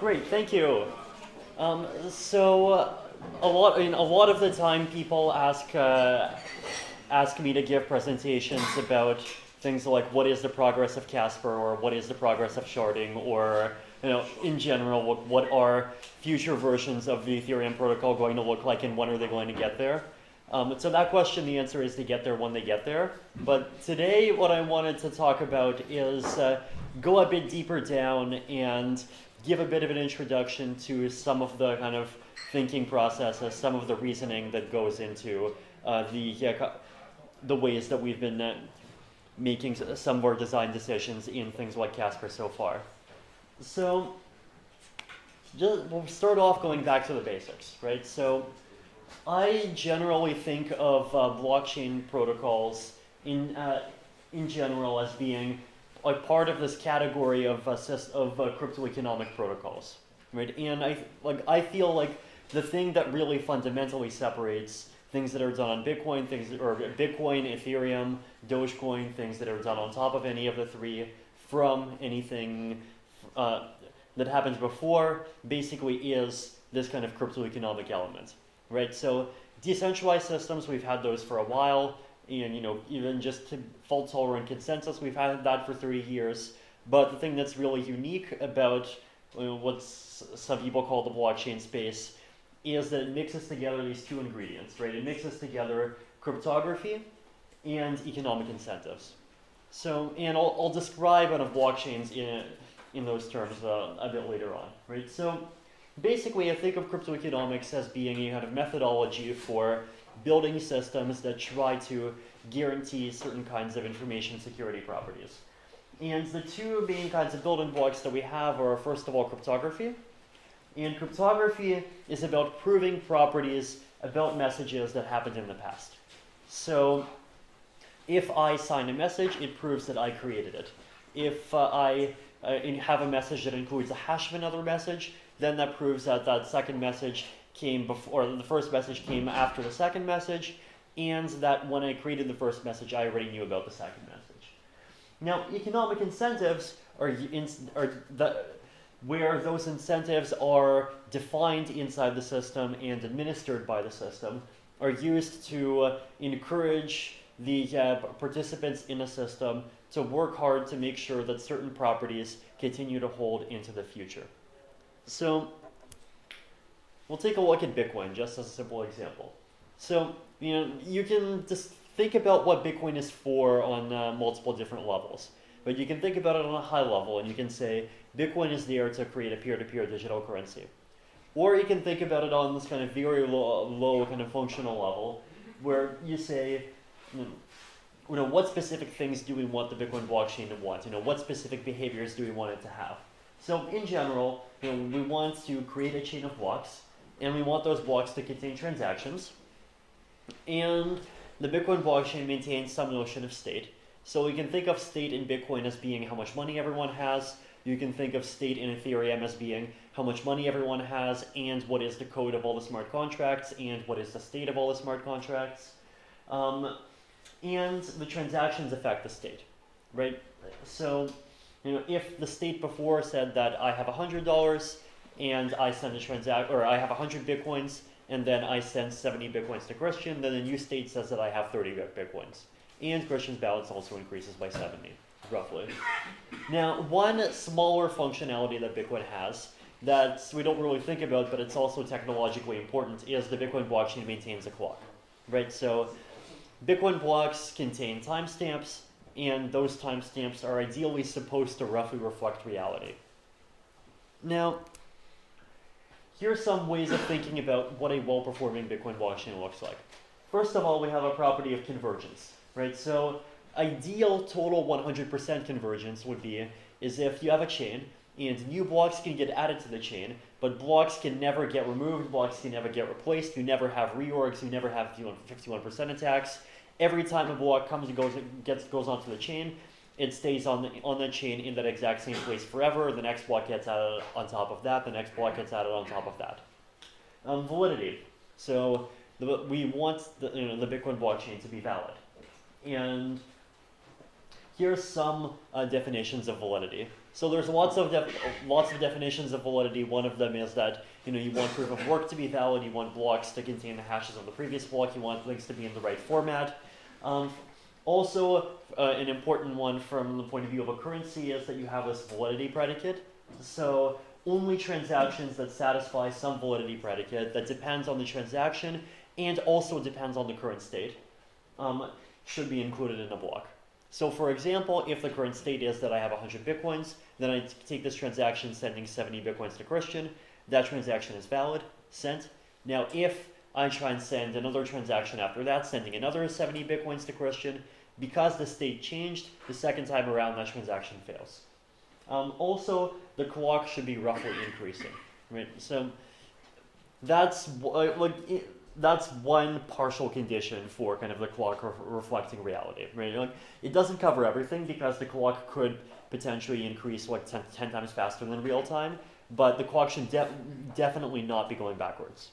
Great, thank you. A lot of the time, people ask me to give presentations about things like what is the progress of Casper, or what is the progress of sharding, or in general, what are future versions of the Ethereum protocol going to look like, and when are they going to get there? So that question, the answer is to get there when they get there. But today, what I wanted to talk about is go a bit deeper down and give a bit of an introduction to some of the kind of thinking processes, some of the reasoning that goes into the ways that we've been making some of our design decisions in things like Casper so far. So we'll start off going back to the basics, right? So I generally think of blockchain protocols in general as being a part of this category of cryptoeconomic protocols, right? And I feel like the thing that really fundamentally separates things that are done on Bitcoin, Bitcoin, Ethereum, Dogecoin, things that are done on top of any of the three, from anything that happens before, basically is this kind of cryptoeconomic element, right? So decentralized systems, we've had those for a while. And even just fault-tolerant consensus, we've had that for 30 years. But the thing that's really unique about what some people call the blockchain space is that it mixes together these two ingredients, right? It mixes together cryptography and economic incentives. So, and I'll describe kind of blockchains in those terms a bit later on, right? So basically, I think of cryptoeconomics as being a kind of methodology for building systems that try to guarantee certain kinds of information security properties. And the two main kinds of building blocks that we have are, first of all, cryptography. And cryptography is about proving properties about messages that happened in the past. So if I sign a message, it proves that I created it. If I have a message that includes a hash of another message, then that proves that that second message came before, or the first message came after the second message, and that when I created the first message, I already knew about the second message. Now, economic incentives are where those incentives are defined inside the system and administered by the system, are used to encourage the participants in a system to work hard to make sure that certain properties continue to hold into the future. So we'll take a look at Bitcoin just as a simple example. So you can just think about what Bitcoin is for on multiple different levels. But you can think about it on a high level, and you can say Bitcoin is there to create a peer-to-peer digital currency. Or you can think about it on this kind of very low kind of functional level, where you say, what specific things do we want the Bitcoin blockchain to want? What specific behaviors do we want it to have? So in general, we want to create a chain of blocks, and we want those blocks to contain transactions. And the Bitcoin blockchain maintains some notion of state. So we can think of state in Bitcoin as being how much money everyone has. You can think of state in Ethereum as being how much money everyone has, and what is the code of all the smart contracts, and what is the state of all the smart contracts. And the transactions affect the state, right? So if the state before said that I have $100 and I send or I have 100 Bitcoins, and then I send 70 Bitcoins to Christian, then the new state says that I have 30 Bitcoins. And Christian's balance also increases by 70, roughly. Now, one smaller functionality that Bitcoin has that we don't really think about, but it's also technologically important, is the Bitcoin blockchain maintains a clock, right? So Bitcoin blocks contain timestamps, and those timestamps are ideally supposed to roughly reflect reality. Now, here's some ways of thinking about what a well-performing Bitcoin blockchain looks like. First of all, we have a property of convergence, right? So ideal total 100% convergence would be is if you have a chain and new blocks can get added to the chain, but blocks can never get removed, blocks can never get replaced, you never have reorgs, you never have 51% attacks. Every time a block comes and goes onto the chain, it stays on the chain in that exact same place forever. The next block gets added on top of that. The next block gets added on top of that. Validity. So we want the Bitcoin blockchain to be valid. And here's some definitions of validity. So there's lots of definitions of validity. One of them is that you want proof of work to be valid, you want blocks to contain the hashes of the previous block, you want things to be in the right format. Also, an important one from the point of view of a currency is that you have this validity predicate. So only transactions that satisfy some validity predicate that depends on the transaction and also depends on the current state should be included in a block. So for example, if the current state is that I have 100 Bitcoins, then I take this transaction sending 70 Bitcoins to Christian, that transaction is valid, sent. Now if I try and send another transaction after that, sending another 70 Bitcoins to Christian, because the state changed, the second time around that transaction fails. Also, the clock should be roughly increasing, right? So that's one partial condition for kind of the clock reflecting reality, right? Like, it doesn't cover everything because the clock could potentially increase like 10 times faster than real time, but the clock should definitely not be going backwards.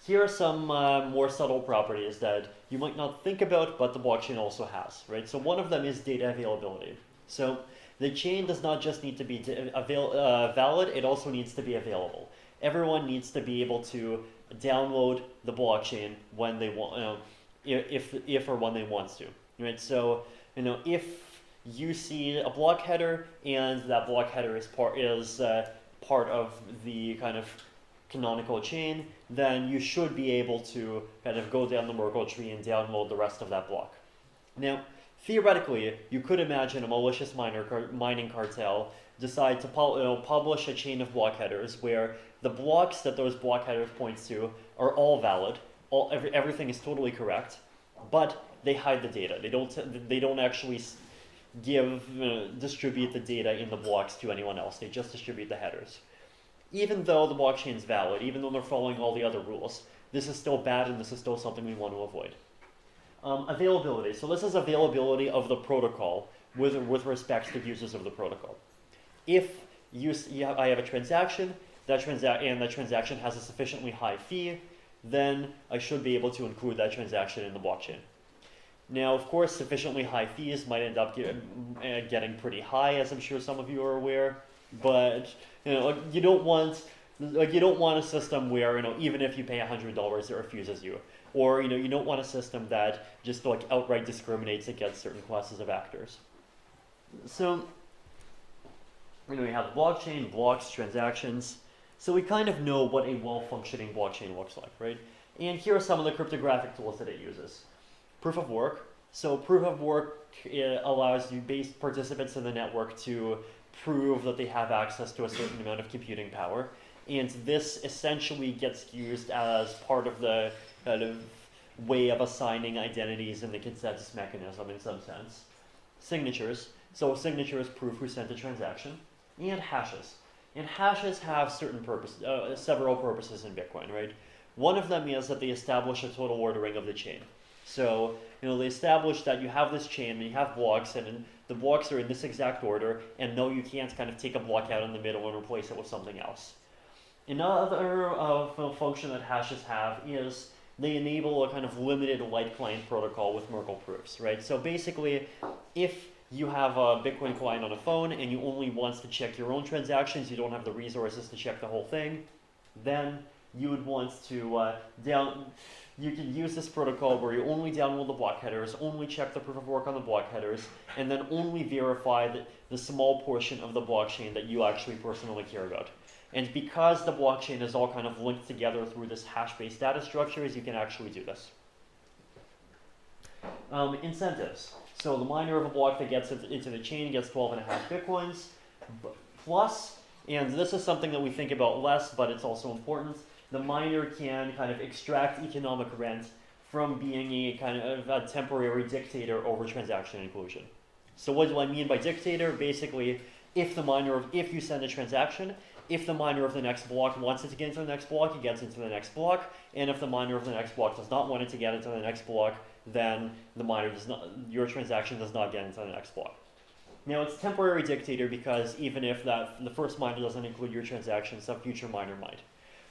Here are some more subtle properties that you might not think about, but the blockchain also has, right? So one of them is data availability. So the chain does not just need to be valid, it also needs to be available. Everyone needs to be able to download the blockchain when they want, if or when they want to, right? So if you see a block header and that block header is part of the kind of canonical chain, then you should be able to kind of go down the Merkle tree and download the rest of that block. Now, theoretically, you could imagine a malicious mining cartel decide to publish a chain of block headers where the blocks that those block headers point to are all valid, everything is totally correct, but they hide the data. They don't actually distribute the data in the blocks to anyone else. They just distribute the headers. Even though the blockchain is valid, even though they're following all the other rules, this is still bad and this is still something we want to avoid. Availability. So this is availability of the protocol with respect to users of the protocol. If I have a transaction, and that transaction has a sufficiently high fee, then I should be able to include that transaction in the blockchain. Now, of course, sufficiently high fees might end up getting pretty high, as I'm sure some of you are aware. But you don't want a system where even if you pay $100, it refuses you, or you don't want a system that just like outright discriminates against certain classes of actors. So we have the blockchain, blocks, transactions. So we kind of know what a well-functioning blockchain looks like, right? And here are some of the cryptographic tools that it uses. Proof of work. So proof of work allows you participants in the network to prove that they have access to a certain amount of computing power. And this essentially gets used as part of the kind of way of assigning identities in the consensus mechanism in some sense. Signatures. So a signature is proof who sent a transaction. And hashes. And hashes have several purposes in Bitcoin, right? One of them is that they establish a total ordering of the chain. So, they establish that you have this chain and you have blocks, and the blocks are in this exact order, and no, you can't kind of take a block out in the middle and replace it with something else. Another function that hashes have is they enable a kind of limited light client protocol with Merkle proofs, right? So basically, if you have a Bitcoin client on a phone and you only want to check your own transactions, you don't have the resources to check the whole thing, then you would want to you can use this protocol where you only download the block headers, only check the proof of work on the block headers, and then only verify the small portion of the blockchain that you actually personally care about. And because the blockchain is all kind of linked together through this hash-based data structures, you can actually do this. Incentives. So the miner of a block that gets into the chain gets 12.5 Bitcoins plus, and this is something that we think about less, but it's also important, the miner can kind of extract economic rent from being a kind of a temporary dictator over transaction inclusion. So what do I mean by dictator? Basically, if you send a transaction, if the miner of the next block wants it to get into the next block, it gets into the next block, and if the miner of the next block does not want it to get into the next block, then your transaction does not get into the next block. Now it's temporary dictator because even if the first miner doesn't include your transaction, some future miner might.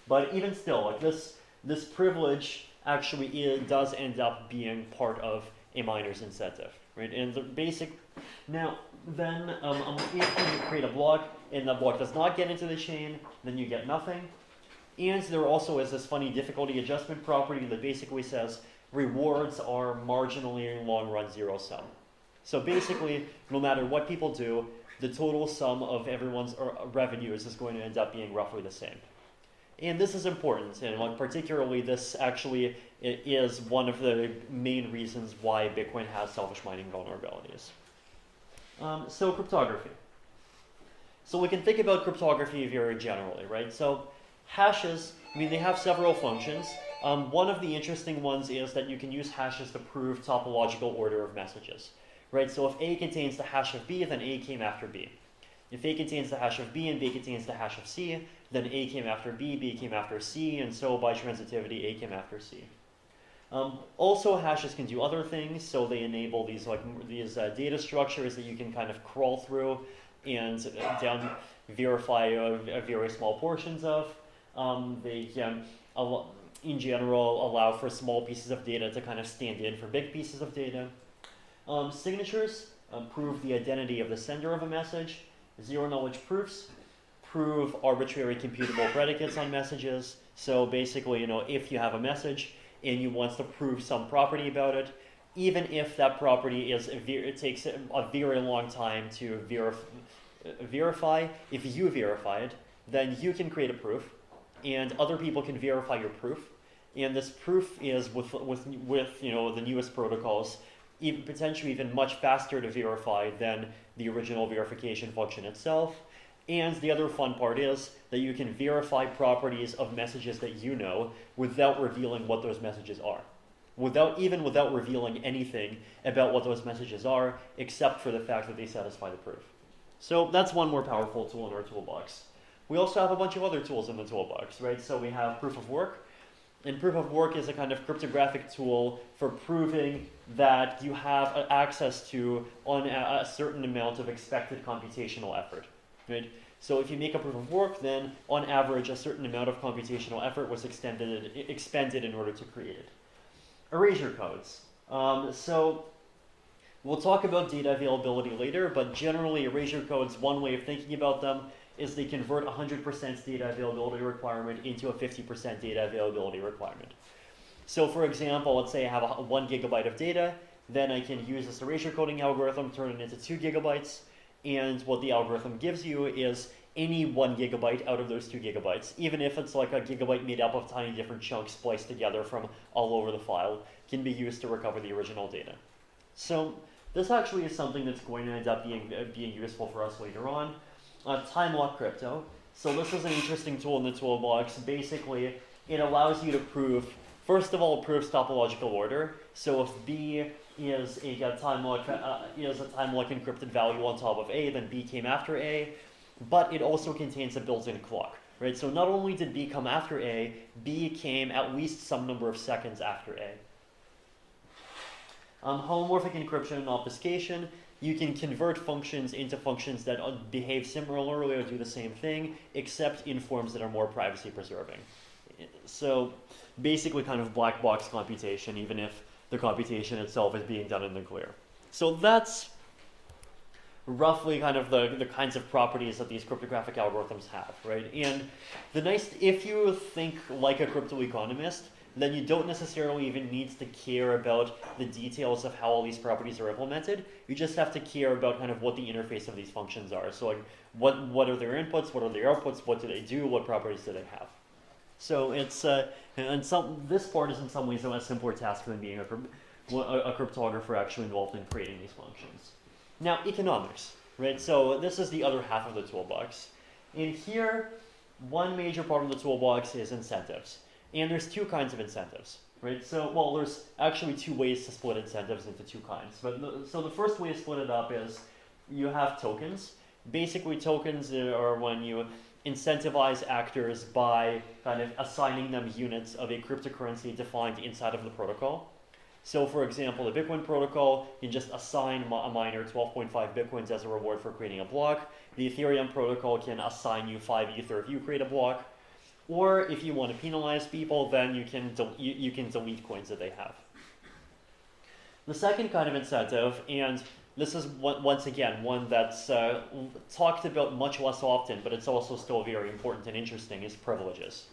But even still, like this privilege actually does end up being part of a miner's incentive, right? And now then if you create a block and the block does not get into the chain, then you get nothing. And there also is this funny difficulty adjustment property that basically says rewards are marginally long-run zero-sum. So basically, no matter what people do, the total sum of everyone's revenues is going to end up being roughly the same. And this is important, and particularly this actually is one of the main reasons why Bitcoin has selfish mining vulnerabilities. So cryptography. So we can think about cryptography very generally, right? So hashes, I mean, they have several functions. One of the interesting ones is that you can use hashes to prove topological order of messages, right? So if A contains the hash of B, then A came after B. If A contains the hash of B and B contains the hash of C, then A came after B, B came after C, and so by transitivity, A came after C. Also, hashes can do other things, so they enable these data structures that you can kind of crawl through and verify very small portions of. They can, in general, allow for small pieces of data to kind of stand in for big pieces of data. Signatures prove the identity of the sender of a message. Zero-knowledge proofs prove arbitrary computable predicates on messages. So basically, if you have a message and you want to prove some property about it, even if that property it takes a very long time to verify, if you verify it, then you can create a proof, and other people can verify your proof. And this proof is with the newest protocols, potentially even much faster to verify than the original verification function itself. And the other fun part is that you can verify properties of messages that you know without revealing what those messages are. Without revealing anything about what those messages are, except for the fact that they satisfy the proof. So that's one more powerful tool in our toolbox. We also have a bunch of other tools in the toolbox, right? So we have proof of work. And proof of work is a kind of cryptographic tool for proving that you have access to a certain amount of expected computational effort, right? So if you make a proof of work, then on average a certain amount of computational effort was expended in order to create it. Erasure codes. So we'll talk about data availability later, but generally erasure codes, one way of thinking about them is they convert 100% data availability requirement into a 50% data availability requirement. So for example, let's say I have 1 gigabyte of data, then I can use this erasure coding algorithm, turn it into 2 gigabytes, and what the algorithm gives you is any 1 gigabyte out of those 2 gigabytes, even if it's like a gigabyte made up of tiny different chunks spliced together from all over the file, can be used to recover the original data. So this actually is something that's going to end up being useful for us later on. Time lock crypto. So this is an interesting tool in the toolbox. Basically, it allows you to prove, first of all, it proves topological order. So if B is a time lock encrypted value on top of A, then B came after A. But it also contains a built-in clock, right? So not only did B come after A, B came at least some number of seconds after A. Homomorphic encryption and obfuscation. You can convert functions into functions that behave similarly or do the same thing, except in forms that are more privacy preserving. So basically kind of black box computation, even if the computation itself is being done in the clear. So that's roughly kind of the kinds of properties that these cryptographic algorithms have, right? And if you think like a cryptoeconomist, then you don't necessarily even need to care about the details of how all these properties are implemented. You just have to care about kind of what the interface of these functions are. So like, what are their inputs, what are their outputs, what do they do, what properties do they have? So it's, this part is in some ways a simpler task than being a cryptographer actually involved in creating these functions. Now, economics, right? So this is the other half of the toolbox. In here, one major part of the toolbox is incentives. And there's two kinds of incentives, right? So, well, there's actually two ways to split incentives into two kinds. So the first way to split it up is you have tokens. Basically, tokens are when you incentivize actors by kind of assigning them units of a cryptocurrency defined inside of the protocol. So, for example, the Bitcoin protocol can just assign a miner 12.5 Bitcoins as a reward for creating a block. The Ethereum protocol can assign you 5 Ether if you create a block. Or if you want to penalize people, then you can delete coins that they have. The second kind of incentive, and this is once again one that's talked about much less often, but it's also still very important and interesting, is privileges.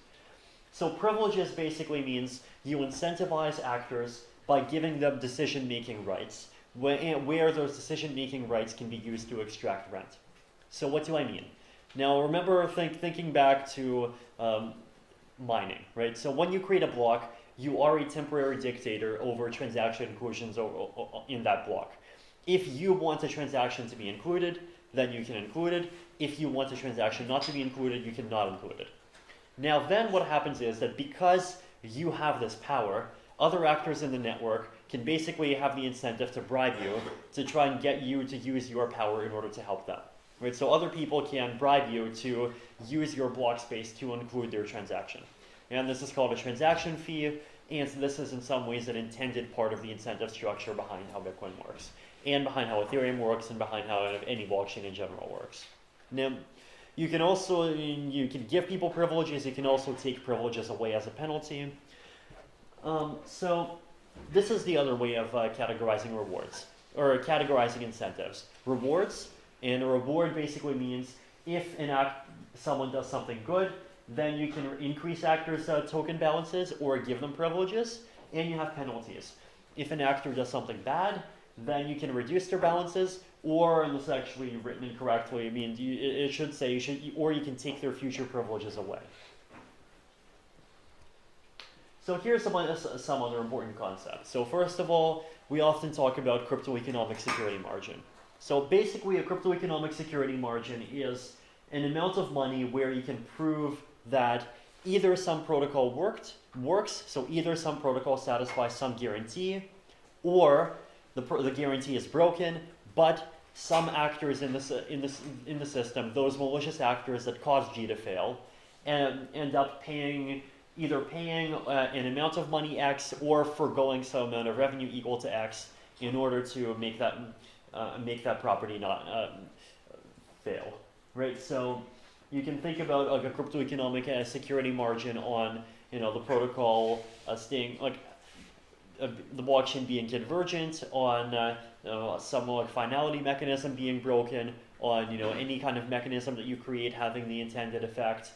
So privileges basically means you incentivize actors by giving them decision-making rights, where those decision-making rights can be used to extract rent. So what do I mean? Now remember thinking back to mining, right? So when you create a block, you are a temporary dictator over transaction inclusions in that block. If you want a transaction to be included, then you can include it. If you want a transaction not to be included, you cannot include it. Now then what happens is that because you have this power, other actors in the network can basically have the incentive to bribe you to try and get you to use your power in order to help them. Right? So other people can bribe you to use your block space to include their transaction. And this is called a transaction fee, and so this is in some ways an intended part of the incentive structure behind how Bitcoin works, and behind how Ethereum works, and behind how any blockchain in general works. Now, you can give people privileges, you can also take privileges away as a penalty. So this is the other way of categorizing rewards, or categorizing incentives. Rewards, and a reward basically means if someone does something good, then you can increase actors' token balances or give them privileges, and you have penalties. If an actor does something bad, then you can reduce their balances, or, and this is actually written incorrectly, I mean, it should say or you can take their future privileges away. So here's some other important concepts. So first of all, we often talk about cryptoeconomic security margin. So basically a cryptoeconomic security margin is an amount of money where you can prove that either some protocol works, so either some protocol satisfies some guarantee, or the guarantee is broken, but some actors in the system, those malicious actors that cause G to fail, end up either paying an amount of money X or foregoing some amount of revenue equal to X in order to make that property not fail, right? So you can think about like a cryptoeconomic security margin on the protocol staying the blockchain being convergent, on some like finality mechanism being broken, on any kind of mechanism that you create having the intended effect.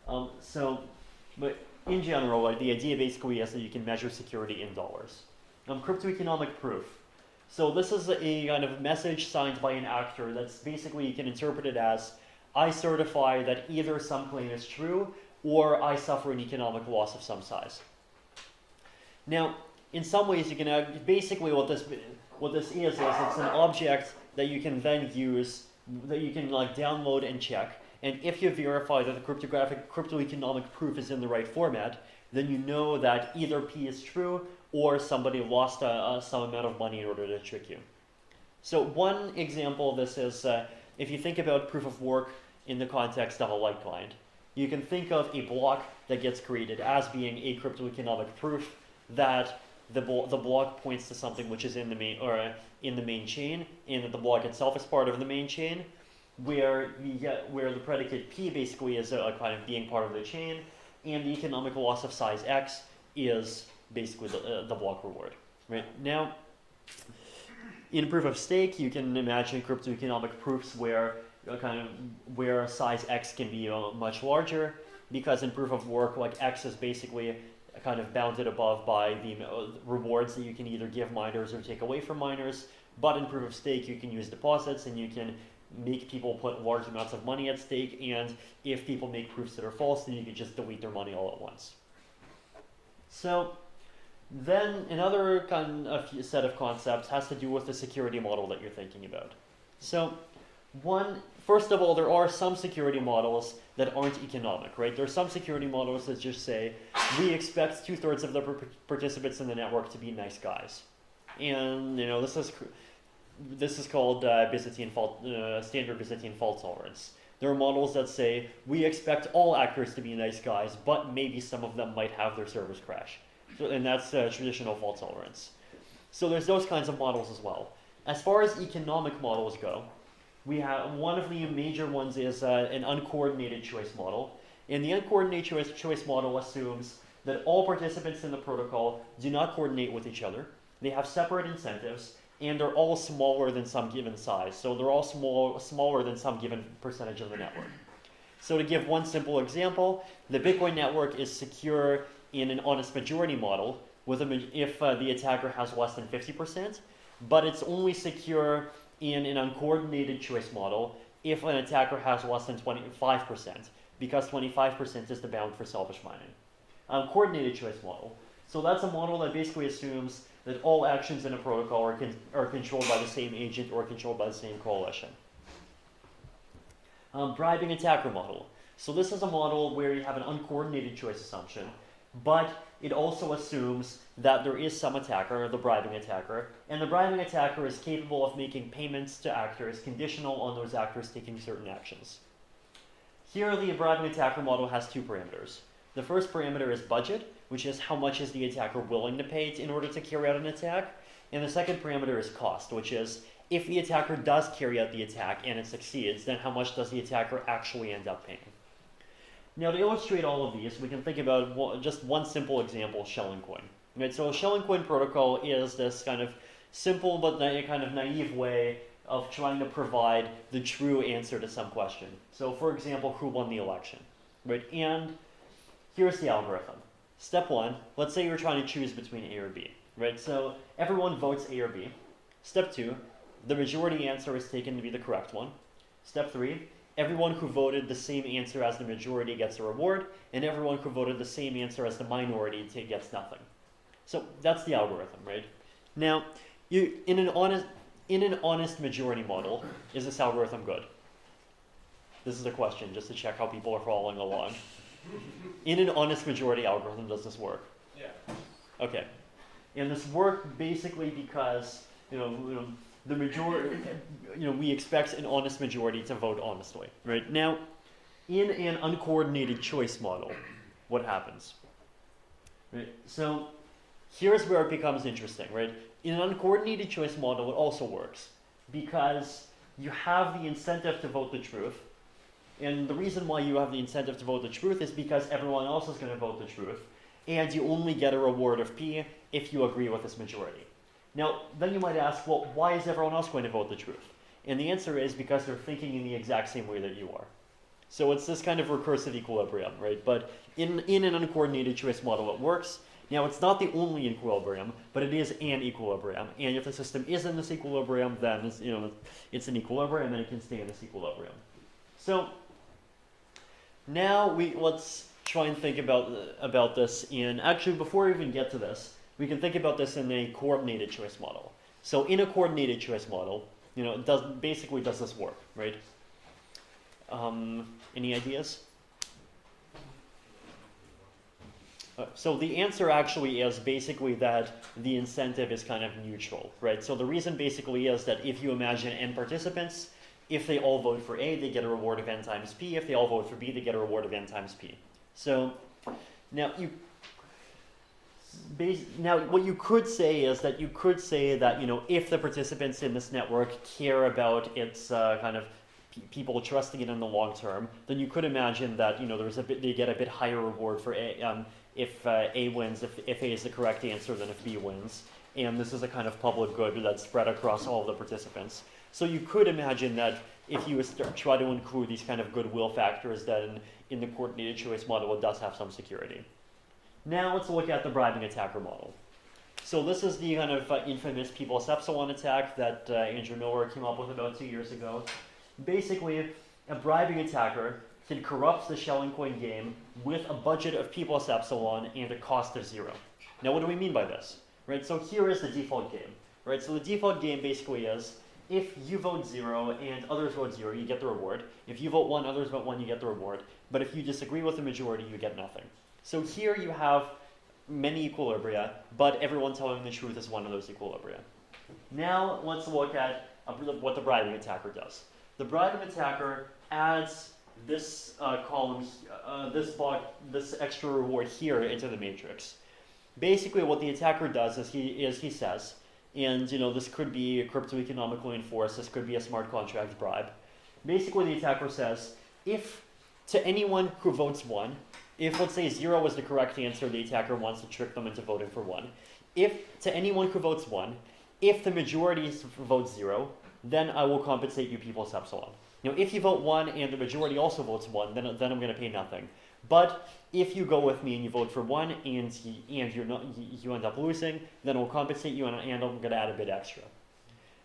But in general, the idea basically is that you can measure security in dollars. Cryptoeconomic proof. So this is a kind of message signed by an actor that's basically, you can interpret it as, I certify that either some claim is true or I suffer an economic loss of some size. Now, in some ways, you can basically what this is it's an object that you can then use, that you can download and check. And if you verify that the cryptoeconomic proof is in the right format, then you know that either P is true or somebody lost some amount of money in order to trick you. So one example of this is if you think about proof of work in the context of a light client, you can think of a block that gets created as being a cryptoeconomic proof that the block points to something which is in the main chain, and that the block itself is part of the main chain, where the predicate P basically is a kind of being part of the chain, and the economic loss of size X is basically the block reward. Right now, in proof of stake, you can imagine cryptoeconomic proofs where size X can be much larger, because in proof of work, X is basically kind of bounded above by the rewards that you can either give miners or take away from miners. But in proof of stake, you can use deposits, and you can make people put large amounts of money at stake, and if people make proofs that are false, then you can just delete their money all at once. So then another set of concepts has to do with the security model that you're thinking about. So first of all, there are some security models that aren't economic, right? There are some security models that just say, we expect 2/3 of the participants in the network to be nice guys. And this is called standard Byzantine fault tolerance. There are models that say, we expect all actors to be nice guys, but maybe some of them might have their servers crash. And that's traditional fault tolerance. So there's those kinds of models as well. As far as economic models go, we have one of the major ones is an uncoordinated choice model. And the uncoordinated choice model assumes that all participants in the protocol do not coordinate with each other. They have separate incentives, and they're all smaller than some given size. So they're all smaller than some given percentage of the network. So to give one simple example, the Bitcoin network is secure in an honest majority model if the attacker has less than 50%, but it's only secure in an uncoordinated choice model if an attacker has less than 25%, because 25% is the bound for selfish mining. Coordinated choice model. So that's a model that basically assumes that all actions in a protocol are controlled by the same agent or controlled by the same coalition. Bribing attacker model. So this is a model where you have an uncoordinated choice assumption, but it also assumes that there is some attacker, the bribing attacker, and the bribing attacker is capable of making payments to actors conditional on those actors taking certain actions. Here, the bribing attacker model has two parameters. The first parameter is budget, which is how much is the attacker willing to pay in order to carry out an attack, and the second parameter is cost, which is if the attacker does carry out the attack and it succeeds, then how much does the attacker actually end up paying? Now, to illustrate all of these, we can think about just one simple example, shell and coin. Right, so a shell and coin protocol is this kind of simple but kind of naive way of trying to provide the true answer to some question. So, for example, who won the election? Right, and here's the algorithm. Step one, let's say you're trying to choose between A or B. Right, so everyone votes A or B. Step two, the majority answer is taken to be the correct one. Step three, everyone who voted the same answer as the majority gets a reward, and everyone who voted the same answer as the minority gets nothing. So that's the algorithm, right? Now, in an honest majority model, is this algorithm good? This is a question, just to check how people are following along. In an honest majority algorithm, does this work? Yeah. Okay. And this worked basically because the majority, we expect an honest majority to vote honestly, right? Now, in an uncoordinated choice model, what happens? Right? So here's where it becomes interesting, right? In an uncoordinated choice model, it also works because you have the incentive to vote the truth. And the reason why you have the incentive to vote the truth is because everyone else is going to vote the truth. And you only get a reward of P if you agree with this majority. Now, then you might ask, well, why is everyone else going to vote the truth? And the answer is because they're thinking in the exact same way that you are. So it's this kind of recursive equilibrium, right? But in an uncoordinated choice model, it works. Now, it's not the only equilibrium, but it is an equilibrium. And if the system is in this equilibrium, then it's an equilibrium and it can stay in this equilibrium. So now let's try and think about this actually, before we even get to this, we can think about this in a coordinated choice model. So in a coordinated choice model, does this work, right? Any ideas? So the answer actually is basically that the incentive is kind of neutral, right? So the reason basically is that if you imagine n participants, if they all vote for A, they get a reward of n times P. If they all vote for B, they get a reward of n times P. So now what you could say is that if the participants in this network care about its kind of people trusting it in the long term, then you could imagine that they get a bit higher reward for A if A wins, if A is the correct answer than if B wins, and this is a kind of public good that's spread across all of the participants. So you could imagine that if you try to include these kind of goodwill factors, then in the coordinated choice model, it does have some security. Now let's look at the bribing attacker model. So this is the kind of infamous People's Epsilon attack that Andrew Miller came up with about 2 years ago. Basically, a bribing attacker can corrupt the shell and coin game with a budget of People's Epsilon and a cost of 0. Now what do we mean by this? Right, so here is the default game. Right, so the default game basically is if you vote 0 and others vote 0, you get the reward. If you vote 1, others vote 1, you get the reward. But if you disagree with the majority, you get nothing. So here you have many equilibria, but everyone telling the truth is one of those equilibria. Now let's look at what the bribing attacker does. The bribing attacker adds this column, this extra reward here into the matrix. Basically, what the attacker does is he says, and this could be cryptoeconomically enforced, this could be a smart contract bribe. Basically, the attacker says, if to anyone who votes 1, if let's say 0 is the correct answer, the attacker wants to trick them into voting for 1. If to anyone who votes 1, If the majority votes 0, then I will compensate you P plus epsilon. If you vote 1 and the majority also votes 1, then I'm going to pay nothing. But if you go with me and you vote for 1 and you end up losing, then I'll compensate you and I'm going to add a bit extra.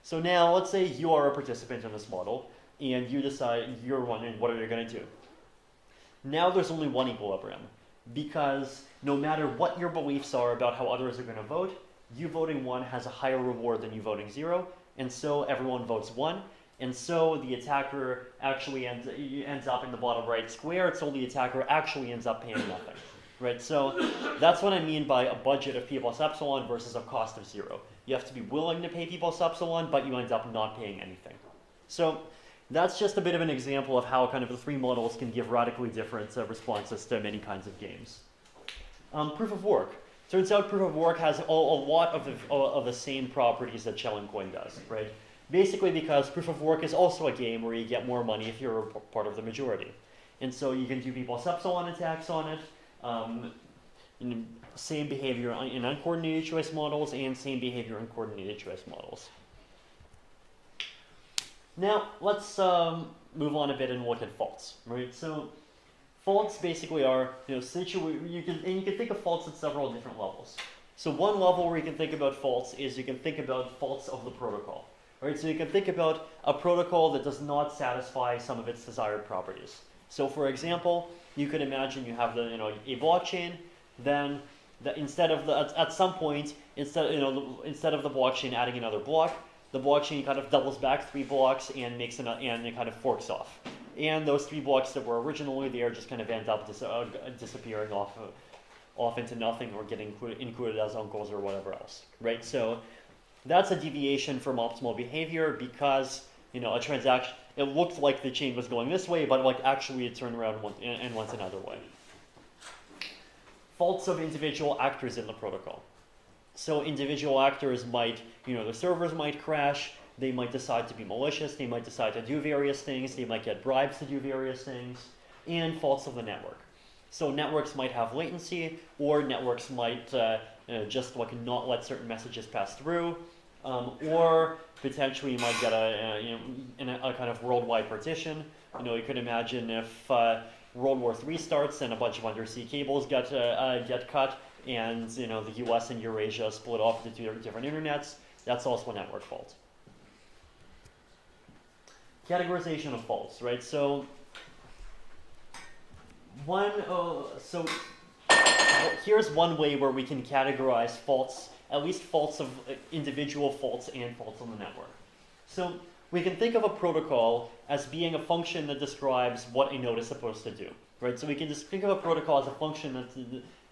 So now let's say you are a participant in this model and you decide you're wondering what are you going to do. Now there's only one equilibrium, because no matter what your beliefs are about how others are going to vote, you voting 1 has a higher reward than you voting 0, and so everyone votes 1, and so the attacker actually ends up in the bottom right square, so the attacker actually ends up paying nothing. Right? So that's what I mean by a budget of P plus epsilon versus a cost of 0. You have to be willing to pay P plus epsilon, but you end up not paying anything. So that's just a bit of an example of how kind of the three models can give radically different responses to many kinds of games. Proof of work. Turns out proof of work has a lot of the same properties that shell and coin does, right? Basically because proof of work is also a game where you get more money if you're part of the majority. And so you can do P plus epsilon attacks on it. Same behavior in uncoordinated choice models and same behavior in coordinated choice models. Now, let's move on a bit and look at faults, right? So, faults basically are, you can think of faults at several different levels. So one level where you can think about faults is you can think about faults of the protocol, right? So you can think about a protocol that does not satisfy some of its desired properties. So for example, you could imagine you have a blockchain, then at some point, instead of the blockchain adding another block, the blockchain kind of doubles back 3 blocks and and it kind of forks off. And those 3 blocks that were originally there just kind of end up disappearing off into nothing or getting included as uncles or whatever else, right? So that's a deviation from optimal behavior because a transaction, it looked like the chain was going this way, but actually it turned around and went another way. Faults of individual actors in the protocol. So individual actors might, the servers might crash, they might decide to be malicious, they might decide to do various things, they might get bribes to do various things, and faults of the network. So networks might have latency, or networks might just not let certain messages pass through, or potentially you might get a kind of worldwide partition. You could imagine if World War III starts and a bunch of undersea cables get cut, and the US and Eurasia split off into 2 different internets. That's also a network fault. Categorization of faults, right? So here's one way where we can categorize faults, at least faults of individual faults and faults on the network. So we can think of a protocol as being a function that describes what a node is supposed to do, right? So we can just think of a protocol as a function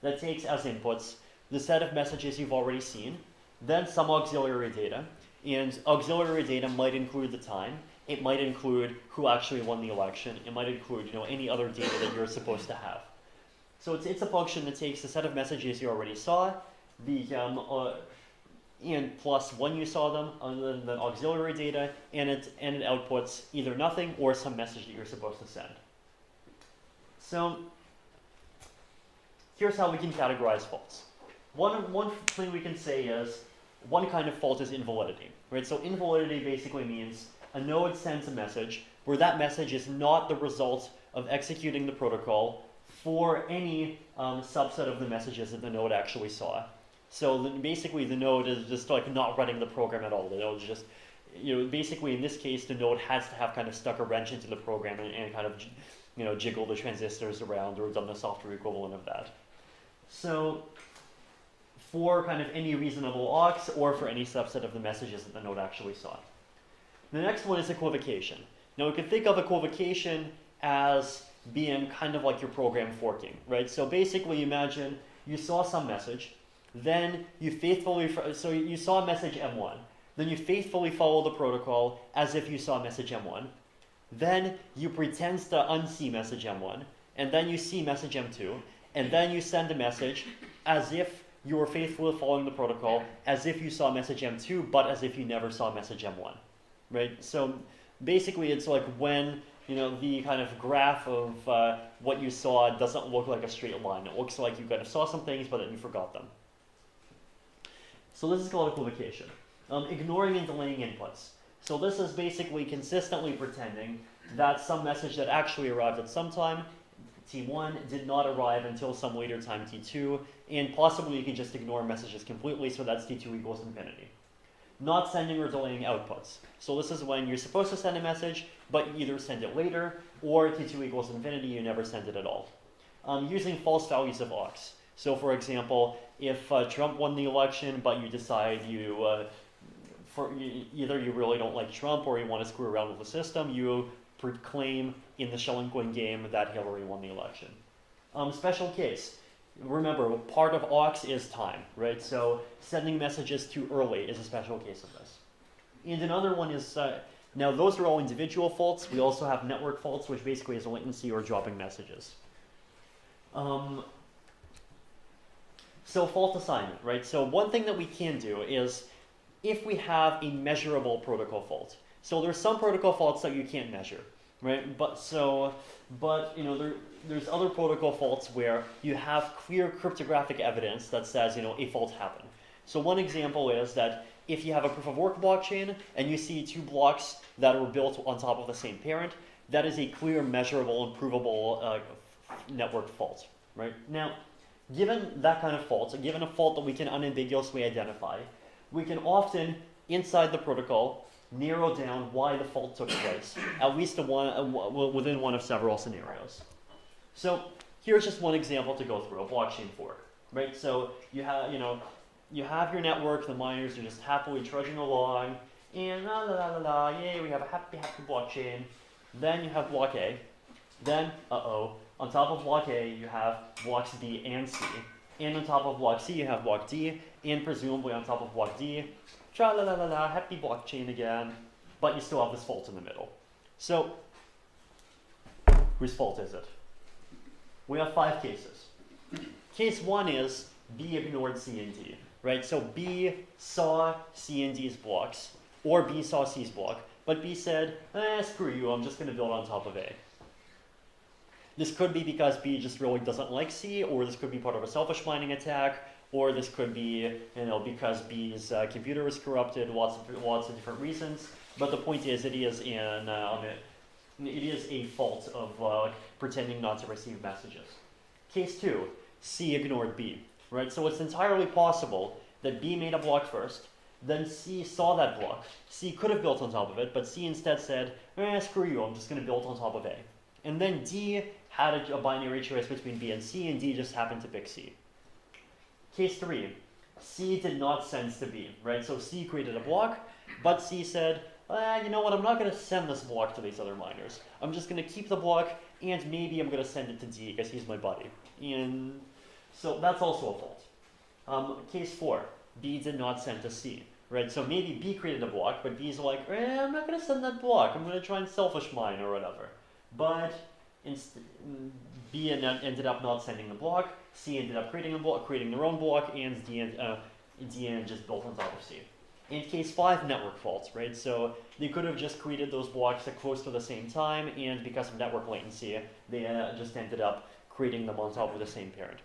that takes as inputs the set of messages you've already seen, then some auxiliary data, and auxiliary data might include the time, it might include who actually won the election, it might include any other data that you're supposed to have. So it's a function that takes the set of messages you already saw, and plus when you saw them, other than the auxiliary data, and it outputs either nothing or some message that you're supposed to send. So here's how we can categorize faults. One thing we can say is one kind of fault is invalidity, right? So invalidity basically means a node sends a message where that message is not the result of executing the protocol for any subset of the messages that the node actually saw. So basically the node is just not running the program at all. The node is just, basically in this case the node has to have kind of stuck a wrench into the program and kind of jiggle the transistors around or done the software equivalent of that. So for kind of any reasonable aux or for any subset of the messages that the node actually saw. The next one is equivocation. Now we can think of equivocation as being kind of like your program forking, right? So basically imagine you saw some message, then you you saw message M1, then you faithfully follow the protocol as if you saw message M1, then you pretend to unsee message M1, and then you see message M2, and then you send a message as if you were faithfully following the protocol, as if you saw message M2, but as if you never saw message M1, right? So basically it's like when the kind of graph of what you saw doesn't look like a straight line. It looks like you kind of saw some things, but then you forgot them. So this is called equivocation. Ignoring and delaying inputs. So this is basically consistently pretending that some message that actually arrived at some time, T1, did not arrive until some later time, T2, and possibly you can just ignore messages completely, so that's T2 equals infinity. Not sending or delaying outputs. So this is when you're supposed to send a message, but you either send it later, or T2 equals infinity, you never send it at all. Using false values of aux. So for example, if Trump won the election, but you decide either you really don't like Trump or you want to screw around with the system, you proclaim in the Schelling-Quinn game that Hillary won the election. Special case. Remember, part of aux is time, right? So sending messages too early is a special case of this. And another one is, now those are all individual faults. We also have network faults, which basically is latency or dropping messages. So fault assignment, right? So one thing that we can do is if we have a measurable protocol fault. So there's some protocol faults that you can't measure, right? But you know, there's other protocol faults where you have clear cryptographic evidence that says, you know, a fault happened. So one example is that if you have a proof of work blockchain and you see two blocks that were built on top of the same parent, that is a clear, measurable, and provable network fault, right? Now, given that kind of fault, given a fault that we can unambiguously identify, we can often, inside the protocol, narrow down why the fault took place, at least within one of several scenarios. So here's just one example to go through, a blockchain fork, right? So you have your network, the miners are just happily trudging along, and la la la la la, yay, we have a happy blockchain. Then you have block A. Then, on top of block A, you have blocks B and C. And on top of block C, you have block D. And presumably on top of block D, tra la la la la, happy blockchain again. But you still have this fault in the middle. So, whose fault is it? We have 5 cases. Case 1 is B ignored C and D, right? So B saw C and D's blocks, or B saw C's block, but B said, screw you, I'm just going to build on top of A. This could be because B just really doesn't like C, or this could be part of a selfish mining attack, or this could be, you know, because B's computer is corrupted, lots of different reasons. But the point is, it is a fault of pretending not to receive messages. Case 2, C ignored B, right? So it's entirely possible that B made a block first, then C saw that block. C could have built on top of it, but C instead said, screw you, I'm just going to build on top of A. And then D had a binary choice between B and C, and D just happened to pick C. Case 3, C did not send to B, right? So C created a block, but C said, you know what, I'm not going to send this block to these other miners. I'm just going to keep the block, and maybe I'm going to send it to D because he's my buddy. And so that's also a fault. Case 4, B did not send to C, right? So maybe B created a block, but B's like, I'm not going to send that block. I'm going to try and selfish mine or whatever. But B ended up not sending the block, C ended up creating their own block, and D just built on top of C. In case 5, network faults, right? So they could have just created those blocks at close to the same time, and because of network latency, they just ended up creating them on top of the same parent.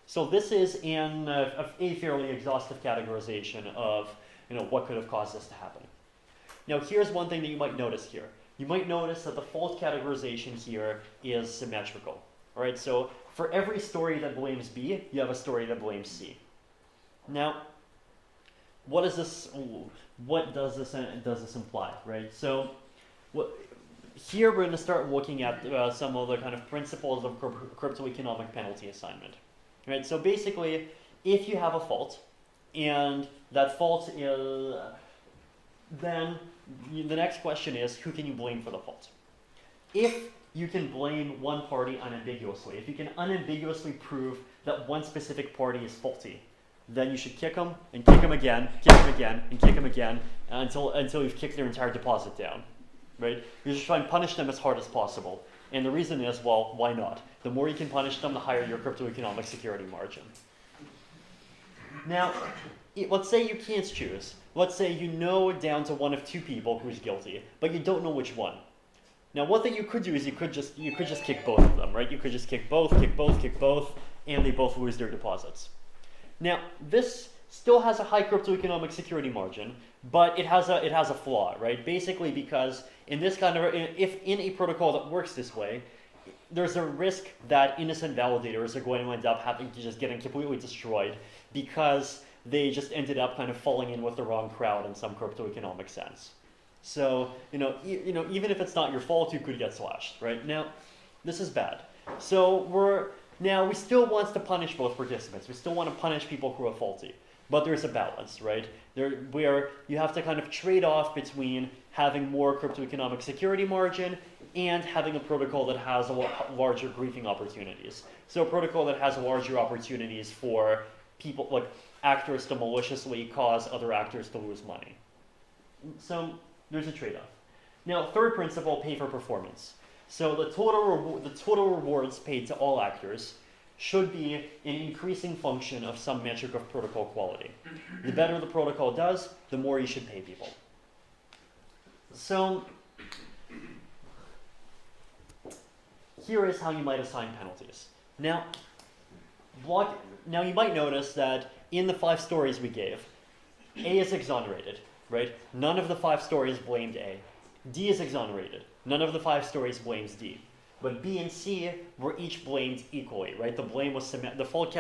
So this is a fairly exhaustive categorization of what could have caused this to happen. Now here's one thing that you might notice here. You might notice that the fault categorization here is symmetrical. All right, so for every story that blames B, you have a story that blames C. Now, what does this imply, right? So here we're going to start looking at some of the kind of principles of cryptoeconomic penalty assignment. Right? So basically, if you have a fault, and that fault is, then the next question is, who can you blame for the fault? If you can blame one party unambiguously, if you can unambiguously prove that one specific party is faulty, then you should kick them, and kick them again, kick them again, and kick them again, until you've kicked their entire deposit down. Right? You should try and punish them as hard as possible. And the reason is, well, why not? The more you can punish them, the higher your cryptoeconomic security margin. Now, let's say you can't choose. Let's say you know down to one of 2 people who's guilty, but you don't know which one. Now, one thing you could do is you could just kick both of them, right? You could just kick both, and they both lose their deposits. Now, this still has a high cryptoeconomic security margin, but it has a flaw, right? Basically because in this kind of, if in a protocol that works this way, there's a risk that innocent validators are going to end up having to just getting completely destroyed because they just ended up kind of falling in with the wrong crowd in some cryptoeconomic sense. So, even if it's not your fault, you could get slashed, right? Now, this is bad. So we still want to punish both participants. We still want to punish people who are faulty. But there's a balance, right? Where you have to kind of trade off between having more cryptoeconomic security margin and having a protocol that has larger griefing opportunities. So a protocol that has larger opportunities for people, like actors, to maliciously cause other actors to lose money. So there's a trade-off. Now, third principle, pay for performance. So the total rewards paid to all actors should be an increasing function of some metric of protocol quality. The better the protocol does, the more you should pay people. So here is how you might assign penalties. Now you might notice that in the 5 stories we gave, A is exonerated, right? None of the 5 stories blamed A. D is exonerated. None of the 5 stories blames D. But B and C were each blamed equally, right? The blame was the fault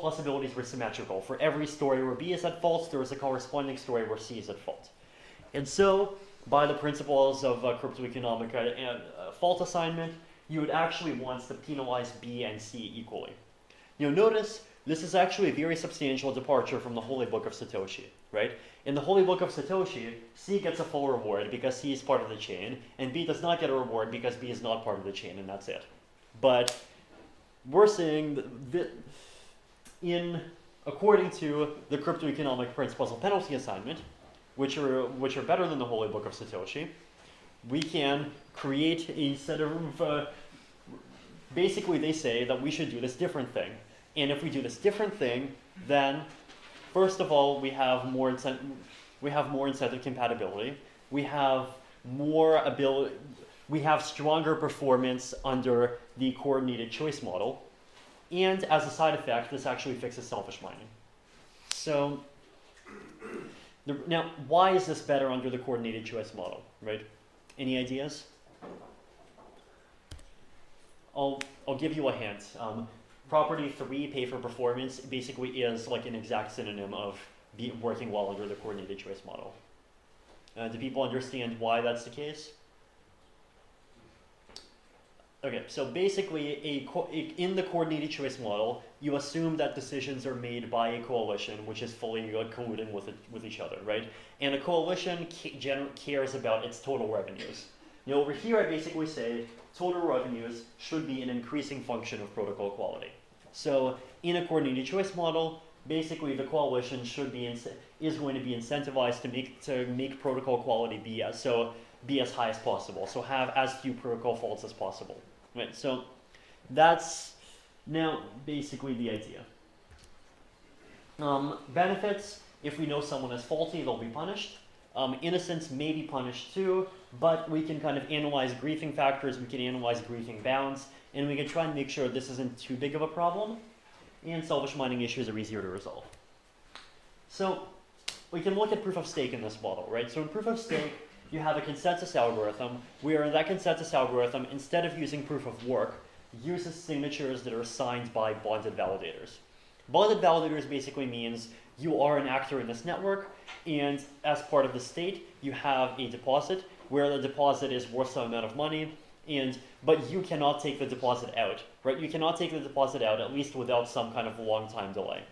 possibilities were symmetrical. For every story where B is at fault, there was a corresponding story where C is at fault. And so, by the principles of cryptoeconomic fault assignment, you would actually want to penalize B and C equally. Notice this is actually a very substantial departure from the Holy Book of Satoshi, right? In the Holy Book of Satoshi, C gets a full reward because C is part of the chain, and B does not get a reward because B is not part of the chain, and that's it. But we're saying that according to the cryptoeconomic principles of penalty assignment, which are better than the Holy Book of Satoshi, we can create a set of basically they say that we should do this different thing. And if we do this different thing, then first of all, we have more incentive compatibility. We have more ability. We have stronger performance under the coordinated choice model. And as a side effect, this actually fixes selfish mining. So now, why is this better under the coordinated choice model, right? Any ideas? I'll give you a hint. Property 3, pay for performance, basically is like an exact synonym of working well under the coordinated choice model. Do people understand why that's the case? Okay, so basically, in the coordinated choice model, you assume that decisions are made by a coalition, which is fully colluding with each other, right? And a coalition cares about its total revenues. Over here, I basically say total revenues should be an increasing function of protocol quality. So in a coordinated choice model, basically the coalition is going to be incentivized to make protocol quality be as high as possible. So have as few protocol faults as possible. Right. So that's now basically the idea. Benefits: if we know someone is faulty, they'll be punished. Innocents may be punished too, but we can kind of analyze griefing factors, we can analyze griefing bounds, and we can try and make sure this isn't too big of a problem, and selfish mining issues are easier to resolve. So we can look at proof of stake in this model, right? So in proof of stake, you have a consensus algorithm, where that consensus algorithm, instead of using proof of work, uses signatures that are signed by bonded validators. Bonded validators basically means you are an actor in this network, and as part of the state, you have a deposit where the deposit is worth some amount of money, but you cannot take the deposit out, right? You cannot take the deposit out, at least without some kind of long time delay.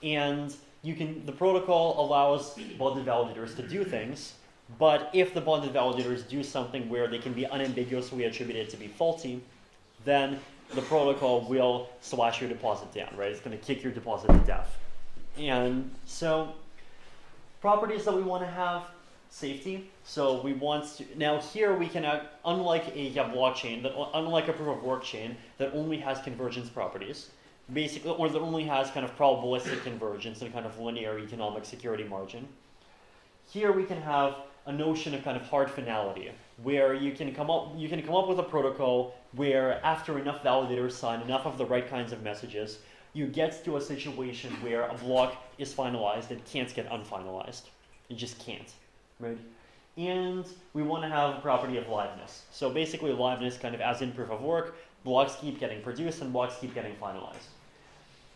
And the protocol allows bonded validators to do things, but if the bonded validators do something where they can be unambiguously attributed to be faulty, then the protocol will slash your deposit down, right? It's going to kick your deposit to death. And so properties that we want to have: safety. So we want to, now here we can, unlike a blockchain, unlike a proof of work chain that only has convergence properties, basically, or that only has kind of probabilistic convergence and kind of linear economic security margin. Here we can have a notion of kind of hard finality, where you can come up with a protocol where after enough validators sign enough of the right kinds of messages, you get to a situation where a block is finalized, it can't get unfinalized. It just can't, right? And we want to have a property of liveness. So basically liveness, kind of as in proof of work, blocks keep getting produced and blocks keep getting finalized.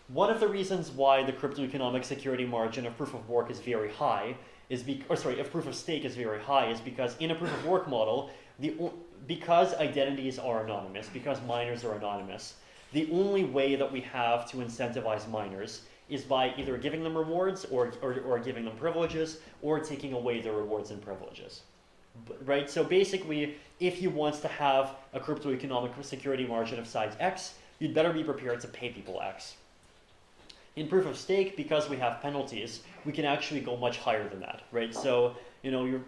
One of the reasons why the cryptoeconomic security margin of proof of work is very high is if proof of stake is very high is because in a proof of work model, because identities are anonymous, because miners are anonymous, the only way that we have to incentivize miners is by either giving them rewards or giving them privileges or taking away their rewards and privileges. Right? So basically, if you want to have a cryptoeconomic security margin of size X, you'd better be prepared to pay people X. In proof of stake, because we have penalties, we can actually go much higher than that, right? So,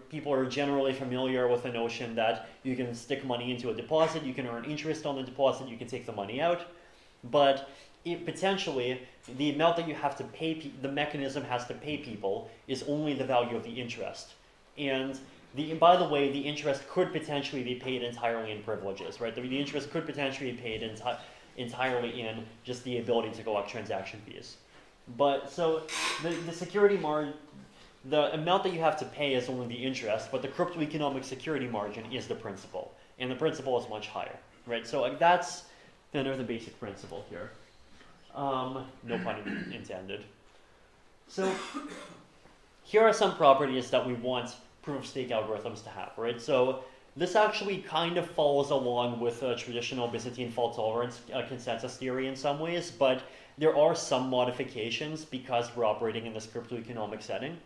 people are generally familiar with the notion that you can stick money into a deposit, you can earn interest on the deposit, you can take the money out, but potentially the amount that you have to pay, the mechanism has to pay people is only the value of the interest. And by the way, the interest could potentially be paid entirely in privileges, right? The interest could potentially be paid entirely in just the ability to collect transaction fees. But so the security margin, the amount that you have to pay is only the interest, but the cryptoeconomic security margin is the principal, and the principal is much higher, right? So that's kind of the basic principle here. No pun intended. So here are some properties that we want proof of stake algorithms to have, right? So this actually kind of follows along with traditional Byzantine fault tolerance consensus theory in some ways, but there are some modifications because we're operating in this cryptoeconomic setting.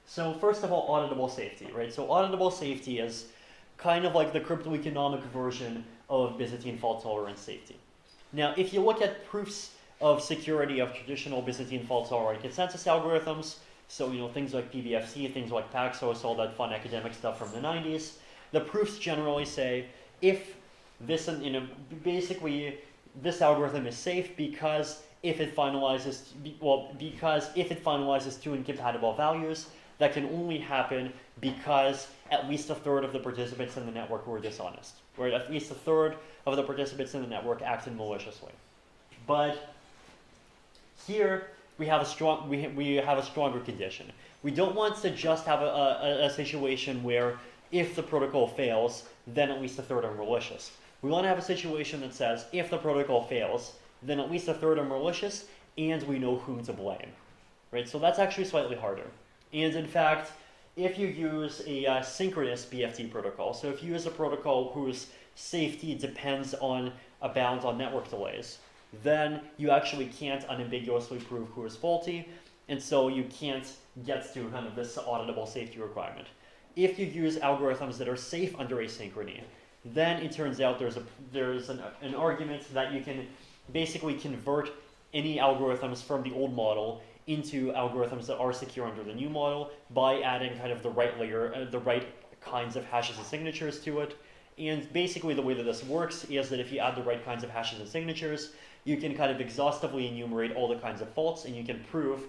So first of all, auditable safety, right? So auditable safety is kind of like the cryptoeconomic version of Byzantine fault tolerance safety. Now, if you look at proofs of security of traditional Byzantine fault tolerant consensus algorithms, so things like PBFC, things like Paxos, all that fun academic stuff from the 90s, the proofs generally say if this, basically this algorithm is safe because if it finalizes two incompatible values, that can only happen because at least a third of the participants in the network were dishonest, or at least a third of the participants in the network acted maliciously. But here we have a stronger condition. We don't want to just have a situation where if the protocol fails, then at least a third are malicious. We want to have a situation that says if the protocol fails, then at least a third are malicious, and we know whom to blame, right? So that's actually slightly harder. And in fact, if you use a synchronous BFT protocol, so if you use a protocol whose safety depends on a bound on network delays, then you actually can't unambiguously prove who is faulty, and so you can't get to kind of this auditable safety requirement. If you use algorithms that are safe under asynchrony, then it turns out there's an argument that you can basically convert any algorithms from the old model into algorithms that are secure under the new model by adding kind of the right layer, the right kinds of hashes and signatures to it. And basically the way that this works is that if you add the right kinds of hashes and signatures, you can kind of exhaustively enumerate all the kinds of faults, and you can prove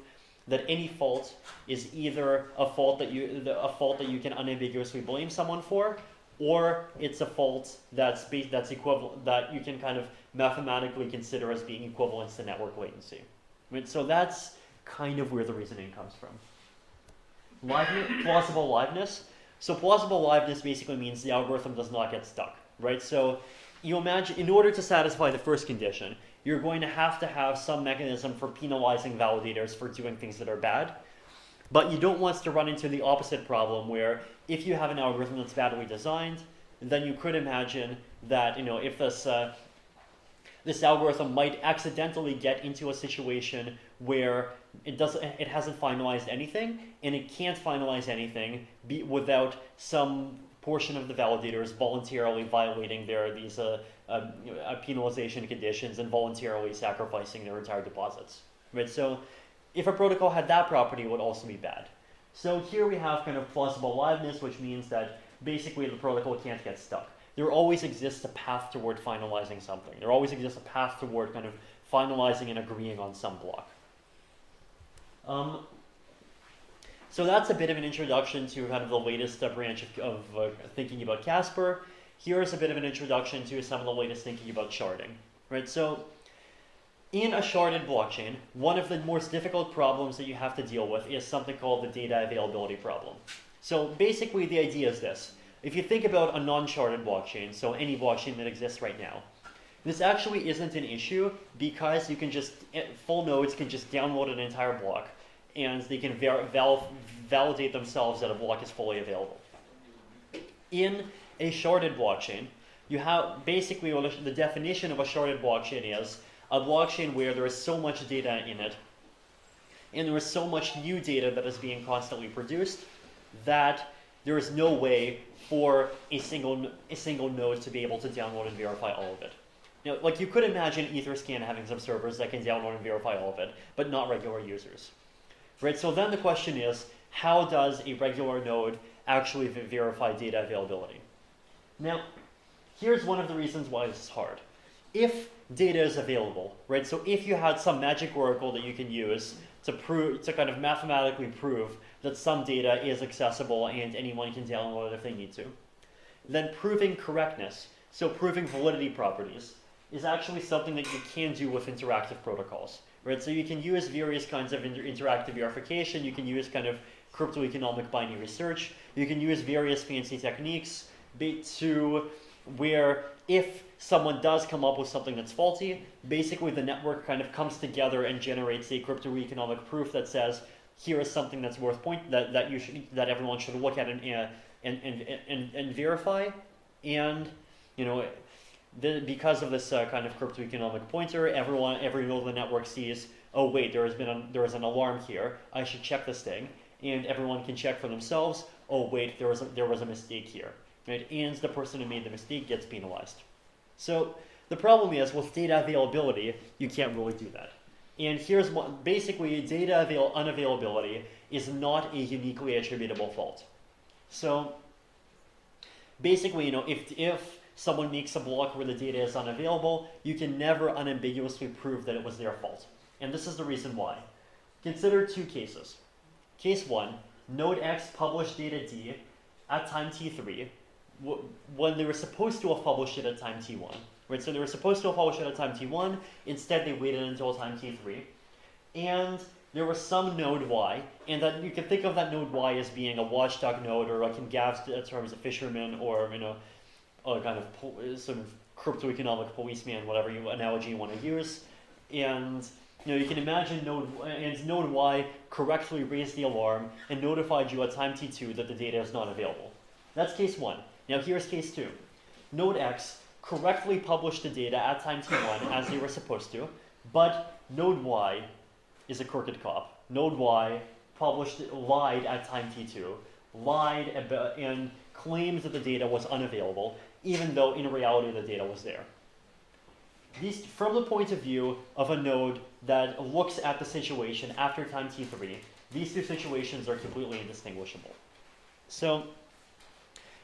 that any fault is either a fault that you can unambiguously blame someone for, or it's a fault that's equivalent, that you can kind of mathematically consider as being equivalent to network latency. Right? So that's kind of where the reasoning comes from. Plausible liveness. So plausible liveness basically means the algorithm does not get stuck, right? So you imagine, in order to satisfy the first condition, you're going to have some mechanism for penalizing validators for doing things that are bad. But you don't want to run into the opposite problem where if you have an algorithm that's badly designed, then you could imagine that if this algorithm might accidentally get into a situation where it hasn't finalized anything, and it can't finalize anything without some portion of the validators voluntarily violating these penalization conditions and voluntarily sacrificing their entire deposits. Right? So if a protocol had that property, it would also be bad. So here we have kind of plausible liveness, which means that basically the protocol can't get stuck. There always exists a path toward finalizing something. There always exists a path toward kind of finalizing and agreeing on some block. So that's a bit of an introduction to kind of the latest branch of thinking about Casper. Here's a bit of an introduction to some of the latest thinking about sharding. Right? So In a sharded blockchain, one of the most difficult problems that you have to deal with is something called the data availability problem. So basically the idea is this. If you think about a non-sharded blockchain, so any blockchain that exists right now, this actually isn't an issue because you can just, full nodes can just download an entire block and they can validate themselves that a block is fully available. In a sharded blockchain, you have basically the definition of a sharded blockchain is a blockchain where there is so much data in it and there is so much new data that is being constantly produced that there is no way for a single node to be able to download and verify all of it. Now, like you could imagine Etherscan having some servers that can download and verify all of it, but not regular users. Right? So then the question is, how does a regular node actually verify data availability? Now, here's one of the reasons why this is hard. If data is available, right? So if you had some magic oracle that you can use to kind of mathematically prove that some data is accessible and anyone can download it if they need to, then proving correctness, so proving validity properties, is actually something that you can do with interactive protocols, right? So you can use various kinds of interactive verification. You can use kind of cryptoeconomic binary search. You can use various fancy techniques to where if someone does come up with something that's faulty, basically the network kind of comes together and generates a cryptoeconomic proof that says, here is something that's worth that everyone should look at and verify, and because of this kind of cryptoeconomic pointer, every node of the network sees, oh wait, there is an alarm here. I should check this thing, and everyone can check for themselves. Oh wait, there was a mistake here, right? And the person who made the mistake gets penalized. So the problem is with data availability, you can't really do that. And here's what basically data unavailability is not a uniquely attributable fault. So basically, if someone makes a block where the data is unavailable, you can never unambiguously prove that it was their fault. And this is the reason why. Consider two cases. Case 1, node X published data D at time t3 when they were supposed to have published it at time t1. Right? So they were supposed to have published it at time t1, instead they waited until time t3. And there was some node Y, and that you can think of that node Y as being a watchdog node, or like in Gav's terms, a fisherman, or a kind of sort of cryptoeconomic policeman, whatever analogy you want to use. And you can imagine node Y correctly raised the alarm and notified you at time t2 that the data is not available. That's case 1. Now here's case 2. Node X correctly published the data at time t1 as they were supposed to, but node Y is a crooked cop. Node Y lied at time t2, lied and claims that the data was unavailable, even though in reality the data was there. From the point of view of a node that looks at the situation after time t3, these two situations are completely indistinguishable. So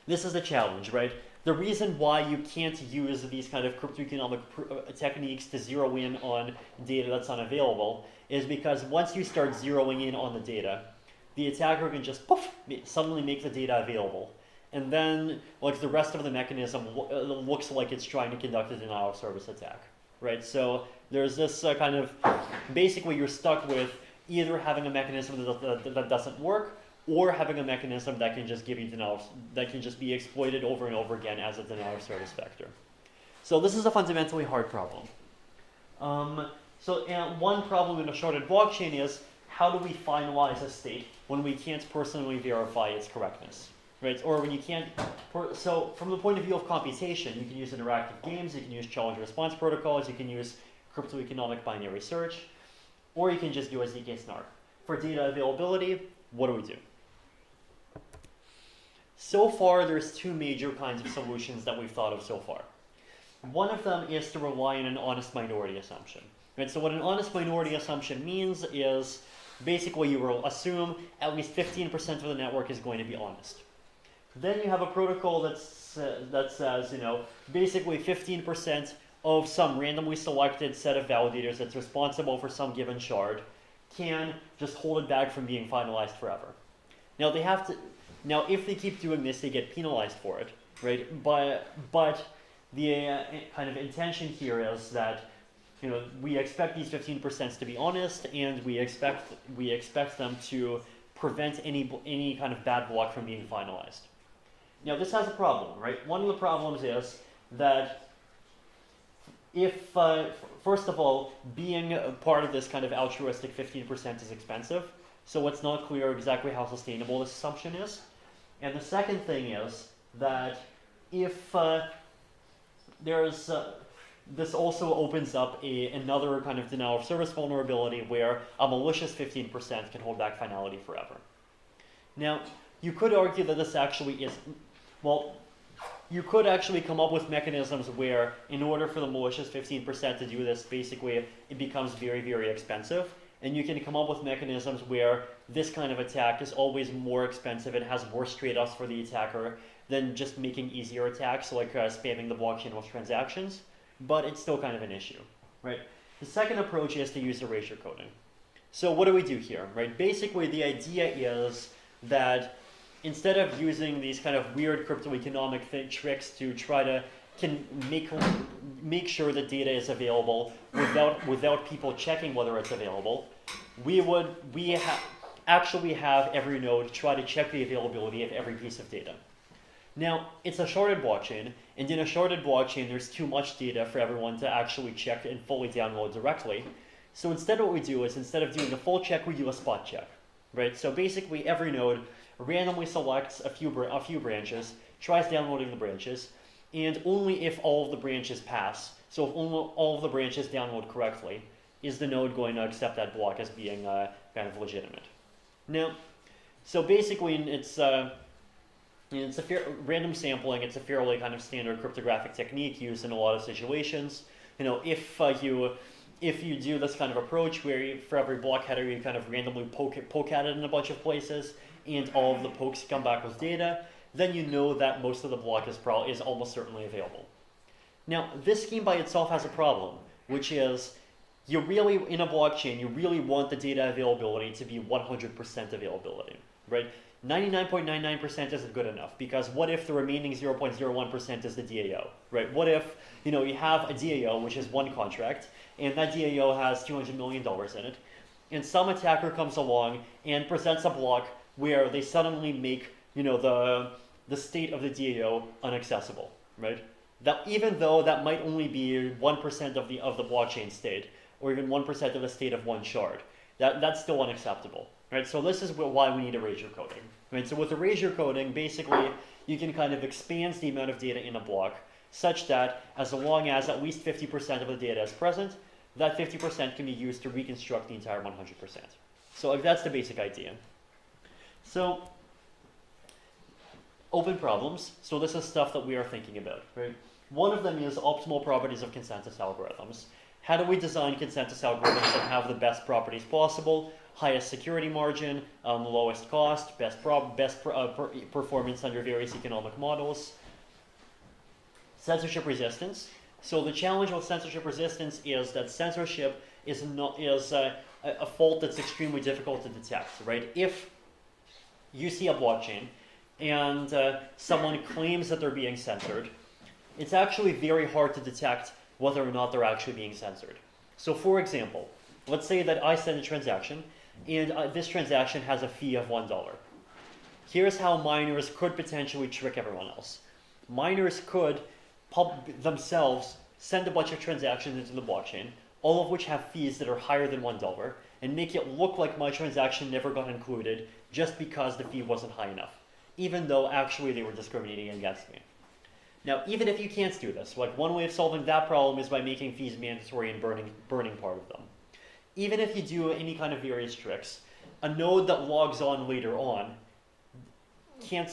this is a challenge, right? The reason why you can't use these kind of cryptoeconomic techniques to zero in on data that's unavailable is because once you start zeroing in on the data, the attacker can just suddenly make the data available. And then, like, the rest of the mechanism looks like it's trying to conduct a denial of service attack, right? So there's this kind of, basically you're stuck with either having a mechanism that doesn't work, or having a mechanism that can just give you that can just be exploited over and over again as a denial of service vector. So this is a fundamentally hard problem. One problem in a sharded blockchain is, how do we finalize a state when we can't personally verify its correctness? Right? Or when you can't, so from the point of view of computation, you can use interactive games, you can use challenge response protocols, you can use cryptoeconomic binary search, or you can just do a ZK snark. For data availability, what do? So far, there's two major kinds of solutions that we've thought of so far. One of them is to rely on an honest minority assumption. Right? So what an honest minority assumption means is basically you will assume at least 15% of the network is going to be honest. Then you have a protocol that says, basically 15% of some randomly selected set of validators that's responsible for some given shard can just hold it back from being finalized forever. Now if they keep doing this, they get penalized for it, right? But the kind of intention here is that we expect these 15% to be honest, and we expect them to prevent any kind of bad block from being finalized. Now this has a problem, right? One of the problems is that if, first of all, being a part of this kind of altruistic 15% is expensive, so it's not clear exactly how sustainable this assumption is. And the second thing is that if this also opens up another kind of denial of service vulnerability where a malicious 15% can hold back finality forever. Now, you could argue that this actually is, well, you could actually come up with mechanisms where in order for the malicious 15% to do this, basically it becomes very, very expensive. And you can come up with mechanisms where this kind of attack is always more expensive and has worse trade-offs for the attacker than just making easier attacks like spamming the blockchain with transactions. But it's still kind of an issue, right? The second approach is to use erasure coding. So what do we do here, right? Basically, the idea is that instead of using these kind of weird cryptoeconomic tricks to try to make sure that data is available without people checking whether it's available, we actually have every node try to check the availability of every piece of data. Now, it's a sharded blockchain, and in a sharded blockchain, there's too much data for everyone to actually check and fully download directly. So instead what we do is, instead of doing a full check, we do a spot check, right? So basically, every node randomly selects a few branches, tries downloading the branches, and only if all of the branches pass, so if all of the branches download correctly, is the node going to accept that block as being kind of legitimate. Now, so basically, it's a random sampling. It's a fairly kind of standard cryptographic technique used in a lot of situations. If you do this kind of approach where for every block header you kind of randomly poke at it in a bunch of places, and all of the pokes come back with data, then you know that most of the block is almost certainly available. Now, this scheme by itself has a problem, which is in a blockchain, you really want the data availability to be 100% availability, right? 99.99% isn't good enough, because what if the remaining 0.01% is the DAO, right? What if you have a DAO, which is one contract, and that DAO has $200 million in it, and some attacker comes along and presents a block where they suddenly make the state of the DAO inaccessible, right? That even though that might only be 1% of the blockchain state, or even 1% of the state of one shard, that's still unacceptable, right? So this is why we need erasure coding, right? So with erasure coding, basically you can kind of expand the amount of data in a block such that as long as at least 50% of the data is present, that 50% can be used to reconstruct the entire 100%. So that's the basic idea. So open problems. So this is stuff that we are thinking about, right? One of them is optimal properties of consensus algorithms. How do we design consensus algorithms that have the best properties possible, highest security margin, lowest cost, best performance under various economic models? Censorship resistance. So the challenge with censorship resistance is that censorship is a fault that's extremely difficult to detect, right? If you see a blockchain and someone claims that they're being censored, it's actually very hard to detect whether or not they're actually being censored. So for example, let's say that I send a transaction and this transaction has a fee of $1. Here's how miners could potentially trick everyone else. Miners could themselves send a bunch of transactions into the blockchain, all of which have fees that are higher than $1, and make it look like my transaction never got included just because the fee wasn't high enough, even though actually they were discriminating against me. Now, even if you can't do this, like one way of solving that problem is by making fees mandatory and burning part of them. Even if you do any kind of various tricks, a node that logs on later on can't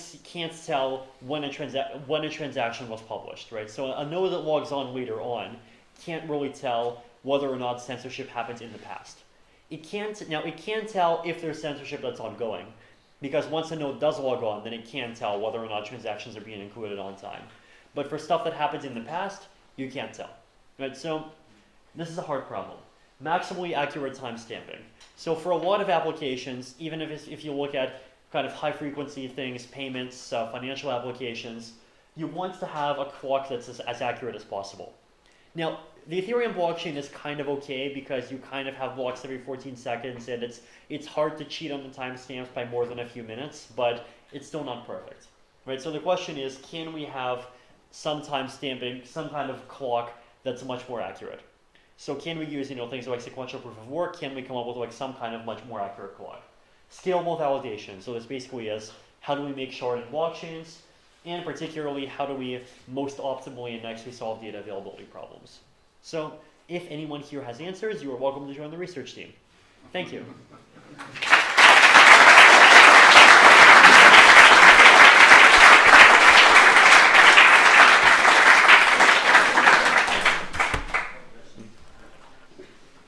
tell when a transaction was published, right? So a node that logs on later on can't really tell whether or not censorship happened in the past. It can tell if there's censorship that's ongoing, because once a node does log on, then it can tell whether or not transactions are being included on time. But for stuff that happened in the past, you can't tell, right? So this is a hard problem. Maximally accurate timestamping. So for a lot of applications, even if you look at kind of high frequency things, payments, financial applications, you want to have a clock that's as accurate as possible. Now, the Ethereum blockchain is kind of okay because you kind of have blocks every 14 seconds, and it's hard to cheat on the timestamps by more than a few minutes, but it's still not perfect, right? So the question is, can we have some timestamping, some kind of clock that's much more accurate? So can we use things like sequential proof of work? Can we come up with like some kind of much more accurate clock? Scalable validation. So this basically is, how do we make sharded blockchains? And particularly, how do we most optimally and nicely solve data availability problems? So if anyone here has answers, you are welcome to join the research team. Thank you.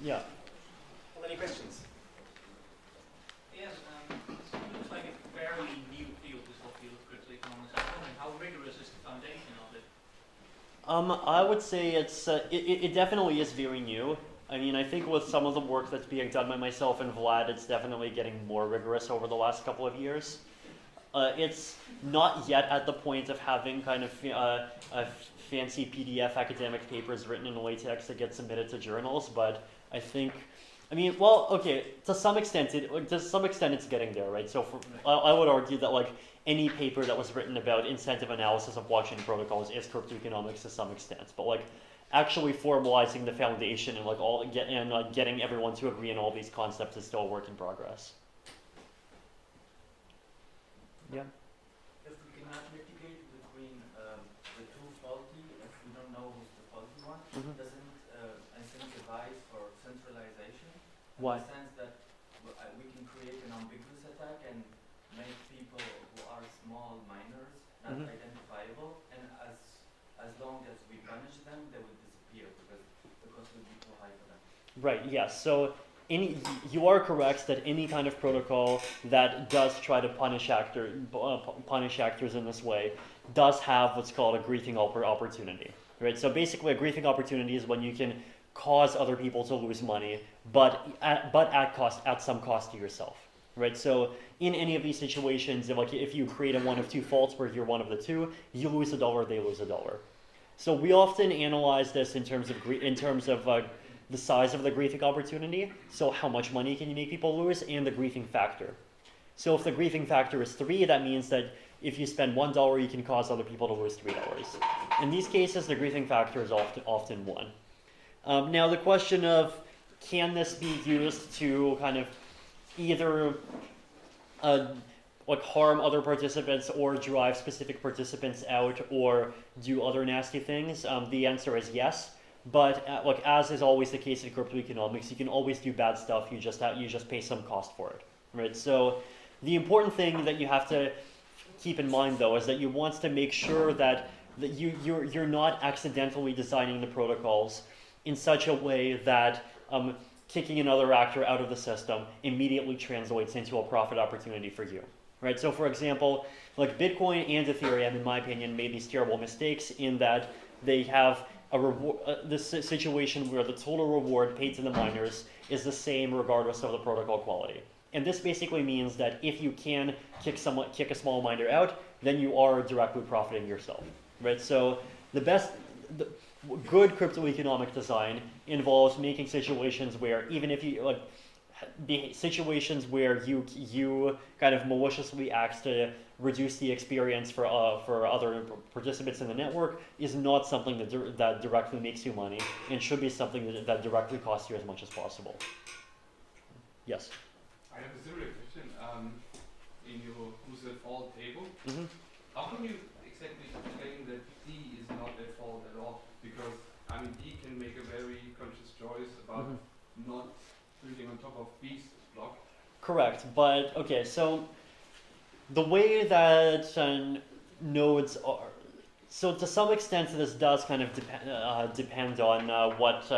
Yeah. Well, any questions? Yes, it looks like a fairly new field, this whole field of cryptoeconomics. I was wondering, how rigorous is the foundation of it? I would say it definitely is very new. I mean, I think with some of the work that's being done by myself and Vlad, it's definitely getting more rigorous over the last couple of years. It's not yet at the point of having kind of fancy PDF academic papers written in latex that get submitted to journals, but I think, to some extent it's getting there, right? So I would argue that like any paper that was written about incentive analysis of blockchain protocols is cryptoeconomics to some extent, but like actually formalizing the foundation and like getting everyone to agree on all these concepts is still a work in progress. Yeah. If we cannot mitigate between the two faulty, if we don't know who's the faulty one, doesn't incentivize for centralization? Why? In the sense that we can create an ambiguous attack and make people who are small miners not identifiable, and as long as we punish them, they will disappear because the cost will be too high for them. Right, yes. So you are correct that any kind of protocol that does try to punish actors in this way does have what's called a griefing opportunity. Right? So basically a griefing opportunity is when you can cause other people to lose money, but at some cost to yourself. Right? So in any of these situations, if you create a one of two faults where you're one of the two, you lose $1, they lose $1. So we often analyze this in terms of the size of the griefing opportunity, so how much money can you make people lose, and the griefing factor. So if the griefing factor is 3, that means that if you spend $1, you can cause other people to lose $3. In these cases, the griefing factor is often 1. Now the question of, can this be used to kind of either harm other participants or drive specific participants out or do other nasty things? The answer is yes. But as is always the case in cryptoeconomics, you can always do bad stuff. You just pay some cost for it, right? So the important thing that you have to keep in mind, though, is that you want to make sure that you're not accidentally designing the protocols in such a way that kicking another actor out of the system immediately translates into a profit opportunity for you, right? So, for example, like Bitcoin and Ethereum, in my opinion, made these terrible mistakes in that they have this situation where the total reward paid to the miners is the same regardless of the protocol quality. And this basically means that if you can kick a small miner out, then you are directly profiting yourself, right? So the good cryptoeconomic design involves making situations where even if you situations where you kind of maliciously acts to reduce the experience for other participants in the network is not something that directly makes you money, and should be something that directly costs you as much as possible. Yes? I have a similar question. In your who's at fault table, how can you exactly claim that D is not at fault at all? Because D can make a very conscious choice about not building on top of B's block. Correct, but okay, so the way that nodes are, so to some extent this does kind of depend on what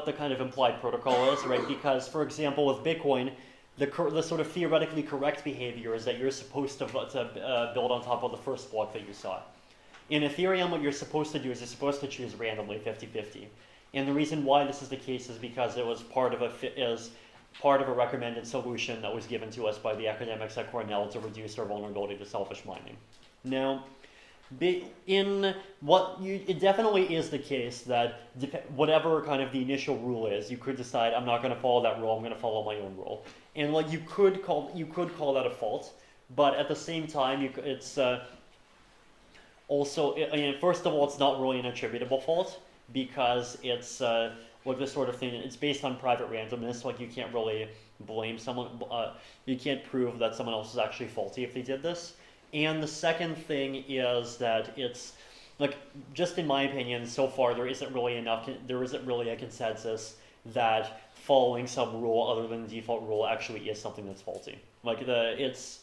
the kind of implied protocol is, right? Because, for example, with Bitcoin, the sort of theoretically correct behavior is that you're supposed to build on top of the first block that you saw. In Ethereum, what you're supposed to do is you're supposed to choose randomly 50-50. And the reason why this is the case is because it was part of a recommended solution that was given to us by the academics at Cornell to reduce our vulnerability to selfish mining. Now, It definitely is the case that whatever kind of the initial rule is, you could decide I'm not going to follow that rule. I'm going to follow my own rule, and like you could call that a fault, but at the same time, it's also. I mean, first of all, it's not really an attributable fault because it's like this sort of thing. It's based on private randomness. Like you can't really blame someone. You can't prove that someone else is actually faulty if they did this. And the second thing is that it's like, just in my opinion, so far there isn't really a consensus that following some rule other than the default rule actually is something that's faulty. Like it's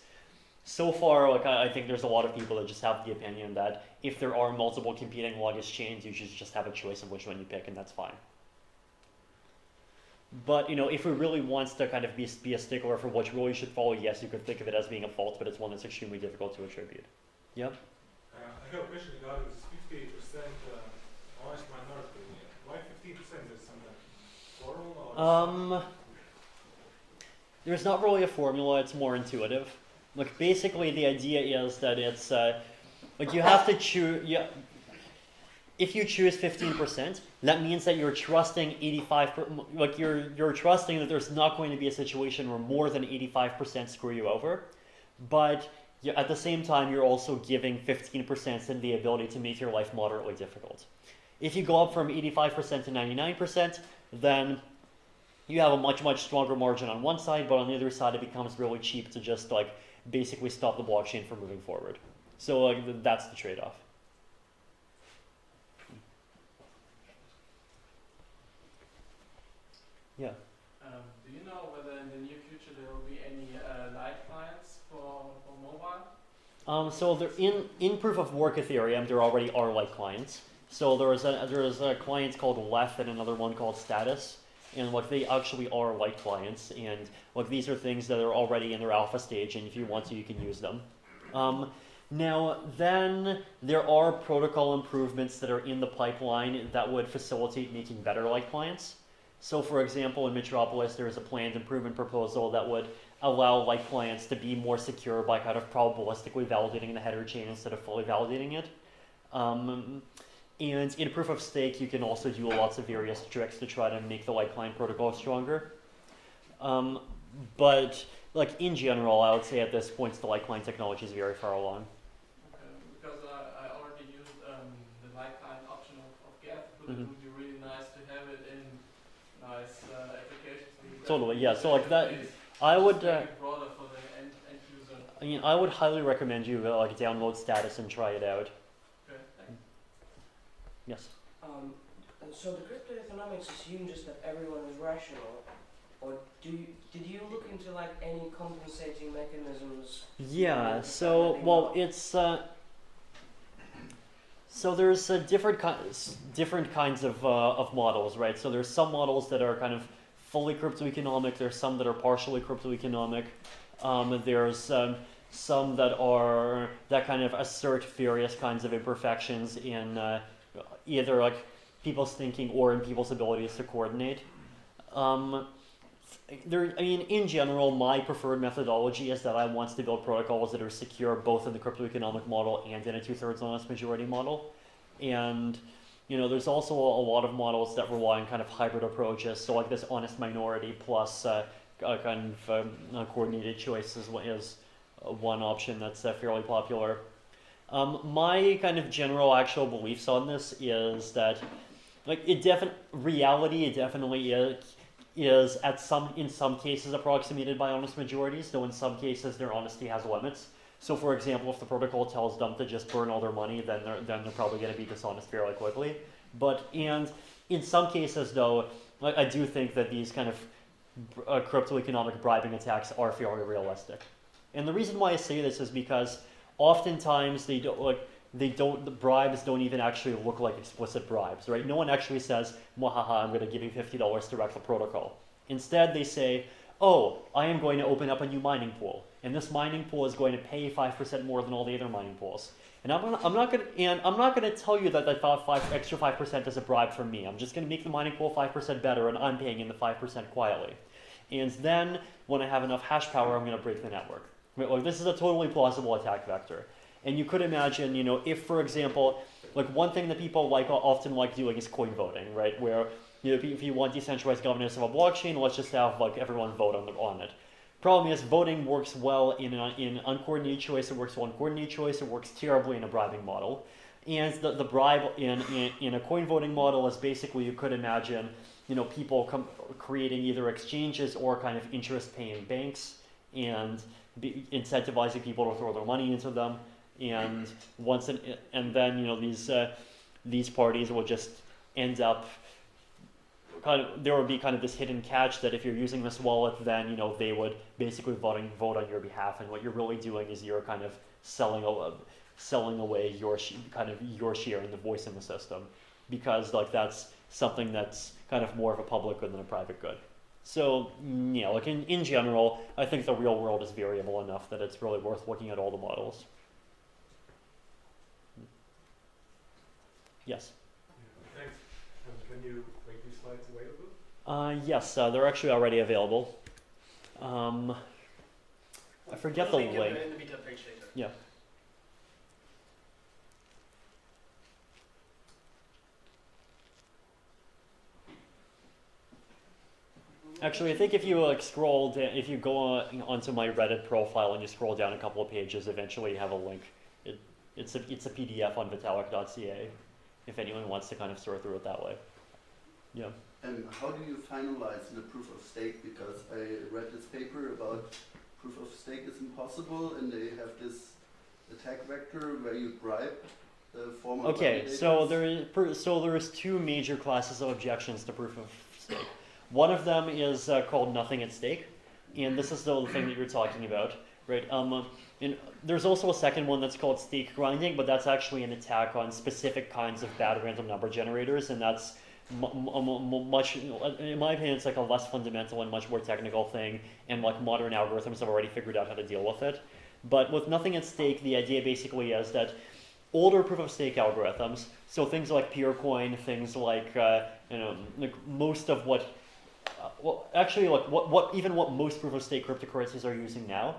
so far, like I think there's a lot of people that just have the opinion that if there are multiple competing logis chains, you should just have a choice of which one you pick, and that's fine. But, if it really wants to kind of be a stickler for which rule you should follow, yes, you could think of it as being a fault, but it's one that's extremely difficult to attribute. Yep? I have a question regarding this 50% honest minority. Why 15%? Is some formula? Or There's not really a formula, it's more intuitive. Like, basically the idea is that it's, like you have to choose, if you choose 15%, that means that you're trusting 85%, like you're trusting that there's not going to be a situation where more than 85% screw you over, but at the same time you're also giving 15% the ability to make your life moderately difficult. If you go up from 85% to 99%, then you have a much, much stronger margin on one side, but on the other side it becomes really cheap to just like basically stop the blockchain from moving forward. So like that's the trade-off. Yeah. Do you know whether in the near future there will be any light clients for mobile? So they're in proof of work Ethereum, there already are light clients. So there's a client called Leth and another one called Status, and like they actually are light clients, and like these are things that are already in their alpha stage, and if you want to, you can use them. Now then, there are protocol improvements that are in the pipeline that would facilitate making better light clients. So for example, in Metropolis, there is a planned improvement proposal that would allow light clients to be more secure by kind of probabilistically validating the header chain instead of fully validating it. And in proof of stake, you can also do lots of various tricks to try to make the light client protocol stronger. But like in general, I would say at this point, the light client technology is very far along. Okay, because I already used the light client option of Geth, but Mm-hmm. it would be really nice to have it in nice applications. Totally, yeah. So like that, I would. Broader for the end user. I mean, I would highly recommend you like download Status and try it out. Okay, thanks. Yes. So the cryptoeconomics assumes that everyone is rational, or did you look into like any compensating mechanisms? Yeah. So well, it's. So there's different kinds of models, right? So there's some models that are kind of fully cryptoeconomic. There's some that are partially cryptoeconomic. There's some that kind of assert various kinds of imperfections in either like people's thinking or in people's abilities to coordinate. In general, my preferred methodology is that I want to build protocols that are secure both in the cryptoeconomic model and in a 2/3 honest majority model. And there's also a lot of models that rely on kind of hybrid approaches. So like this honest minority plus kind of coordinated choice is one option that's fairly popular. My kind of general actual beliefs on this is that like reality definitely is in some cases approximated by honest majorities, though in some cases their honesty has limits. So for example, if the protocol tells them to just burn all their money, then they're probably going to be dishonest fairly quickly. And in some cases though, like I do think that these kind of cryptoeconomic bribing attacks are fairly realistic. And the reason why I say this is because oftentimes the bribes don't even actually look like explicit bribes, right? No one actually says, "Mwahaha, I'm going to give you $50 to wreck the protocol." Instead, they say, "Oh, I am going to open up a new mining pool, and this mining pool is going to pay 5% more than all the other mining pools. And I'm not going to tell you that extra 5% is a bribe from me. I'm just going to make the mining pool 5% better, and I'm paying in the 5% quietly. And then when I have enough hash power, I'm going to break the network." Right? Like, this is a totally plausible attack vector. And you could imagine, you know, if, for example, like one thing that people often like doing is coin voting, right? Where, you know, if you want decentralized governance of a blockchain, let's just have like everyone vote on it. Problem is, voting works well in uncoordinated choice. It works well in coordinated choice. It works terribly in a bribing model. And the bribe in a coin voting model is basically, you could imagine, you know, people creating either exchanges or kind of interest-paying banks and incentivizing people to throw their money into them. And and then, you know, these parties will just end up there would be kind of this hidden catch that if you're using this wallet, then, you know, they would basically vote on your behalf, and what you're really doing is you're kind of selling away your share in the voice in the system, because like that's something that's kind of more of a public good than a private good. So yeah, like in general, I think the real world is variable enough that it's really worth looking at all the models. Yes. Yeah, thanks. Can you make these slides available? Yes, they're actually already available. I forget the link. In the meetup page later. Yeah. Actually, I think if you scroll down, if you go onto my Reddit profile and you scroll down a couple of pages, eventually you have a link. It's a PDF on Vitalik.ca. If anyone wants to kind of sort through it that way. Yeah. And how do you finalize the proof of stake? Because I read this paper about proof of stake is impossible, and they have this attack vector where you bribe the former Okay, validators. so there is two major classes of objections to proof of stake. One of them is called nothing at stake, and this is the thing that you're talking about, right? And there's also a second one that's called stake grinding, but that's actually an attack on specific kinds of bad random number generators, and that's much, in my opinion, it's like a less fundamental and much more technical thing, and like modern algorithms have already figured out how to deal with it. But with nothing at stake, the idea basically is that older proof of stake algorithms, so things like PeerCoin, things like like most of what, what most proof of stake cryptocurrencies are using now,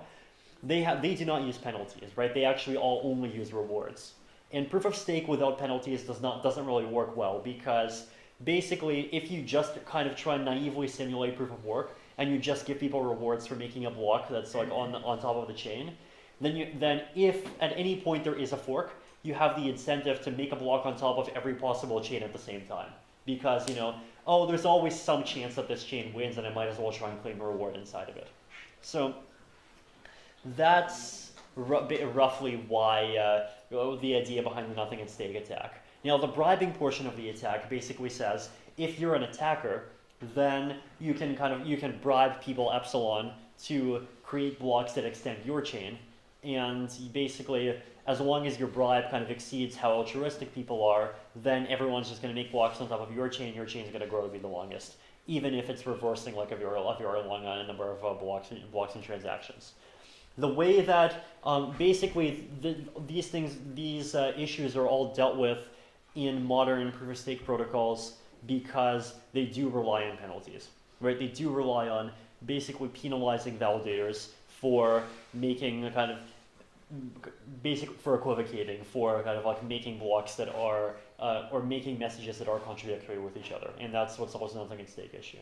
they do not use penalties, right? They actually all only use rewards. And proof of stake without penalties doesn't really work well, because basically if you just kind of try and naively simulate proof of work and you just give people rewards for making a block that's like on top of the chain, then if at any point there is a fork, you have the incentive to make a block on top of every possible chain at the same time, because, you know, oh, there's always some chance that this chain wins, and I might as well try and claim a reward inside of it. So that's roughly why the idea behind the nothing at stake attack. Now, the bribing portion of the attack basically says if you're an attacker, then you can bribe people epsilon to create blocks that extend your chain, and basically, as long as your bribe kind of exceeds how altruistic people are, then everyone's just going to make blocks on top of your chain. Your chain's going to grow to be the longest, even if it's reversing like if you're along a number of blocks and transactions. The way that basically these issues are all dealt with in modern proof of stake protocols because they do rely on penalties, right? They do rely on basically penalizing validators for making for equivocating, for kind of like making blocks that are or making messages that are contradictory with each other, and that's what's also nothing at stake issue.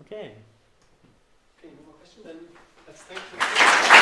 Okay. Okay, no more questions? Then let's thank you.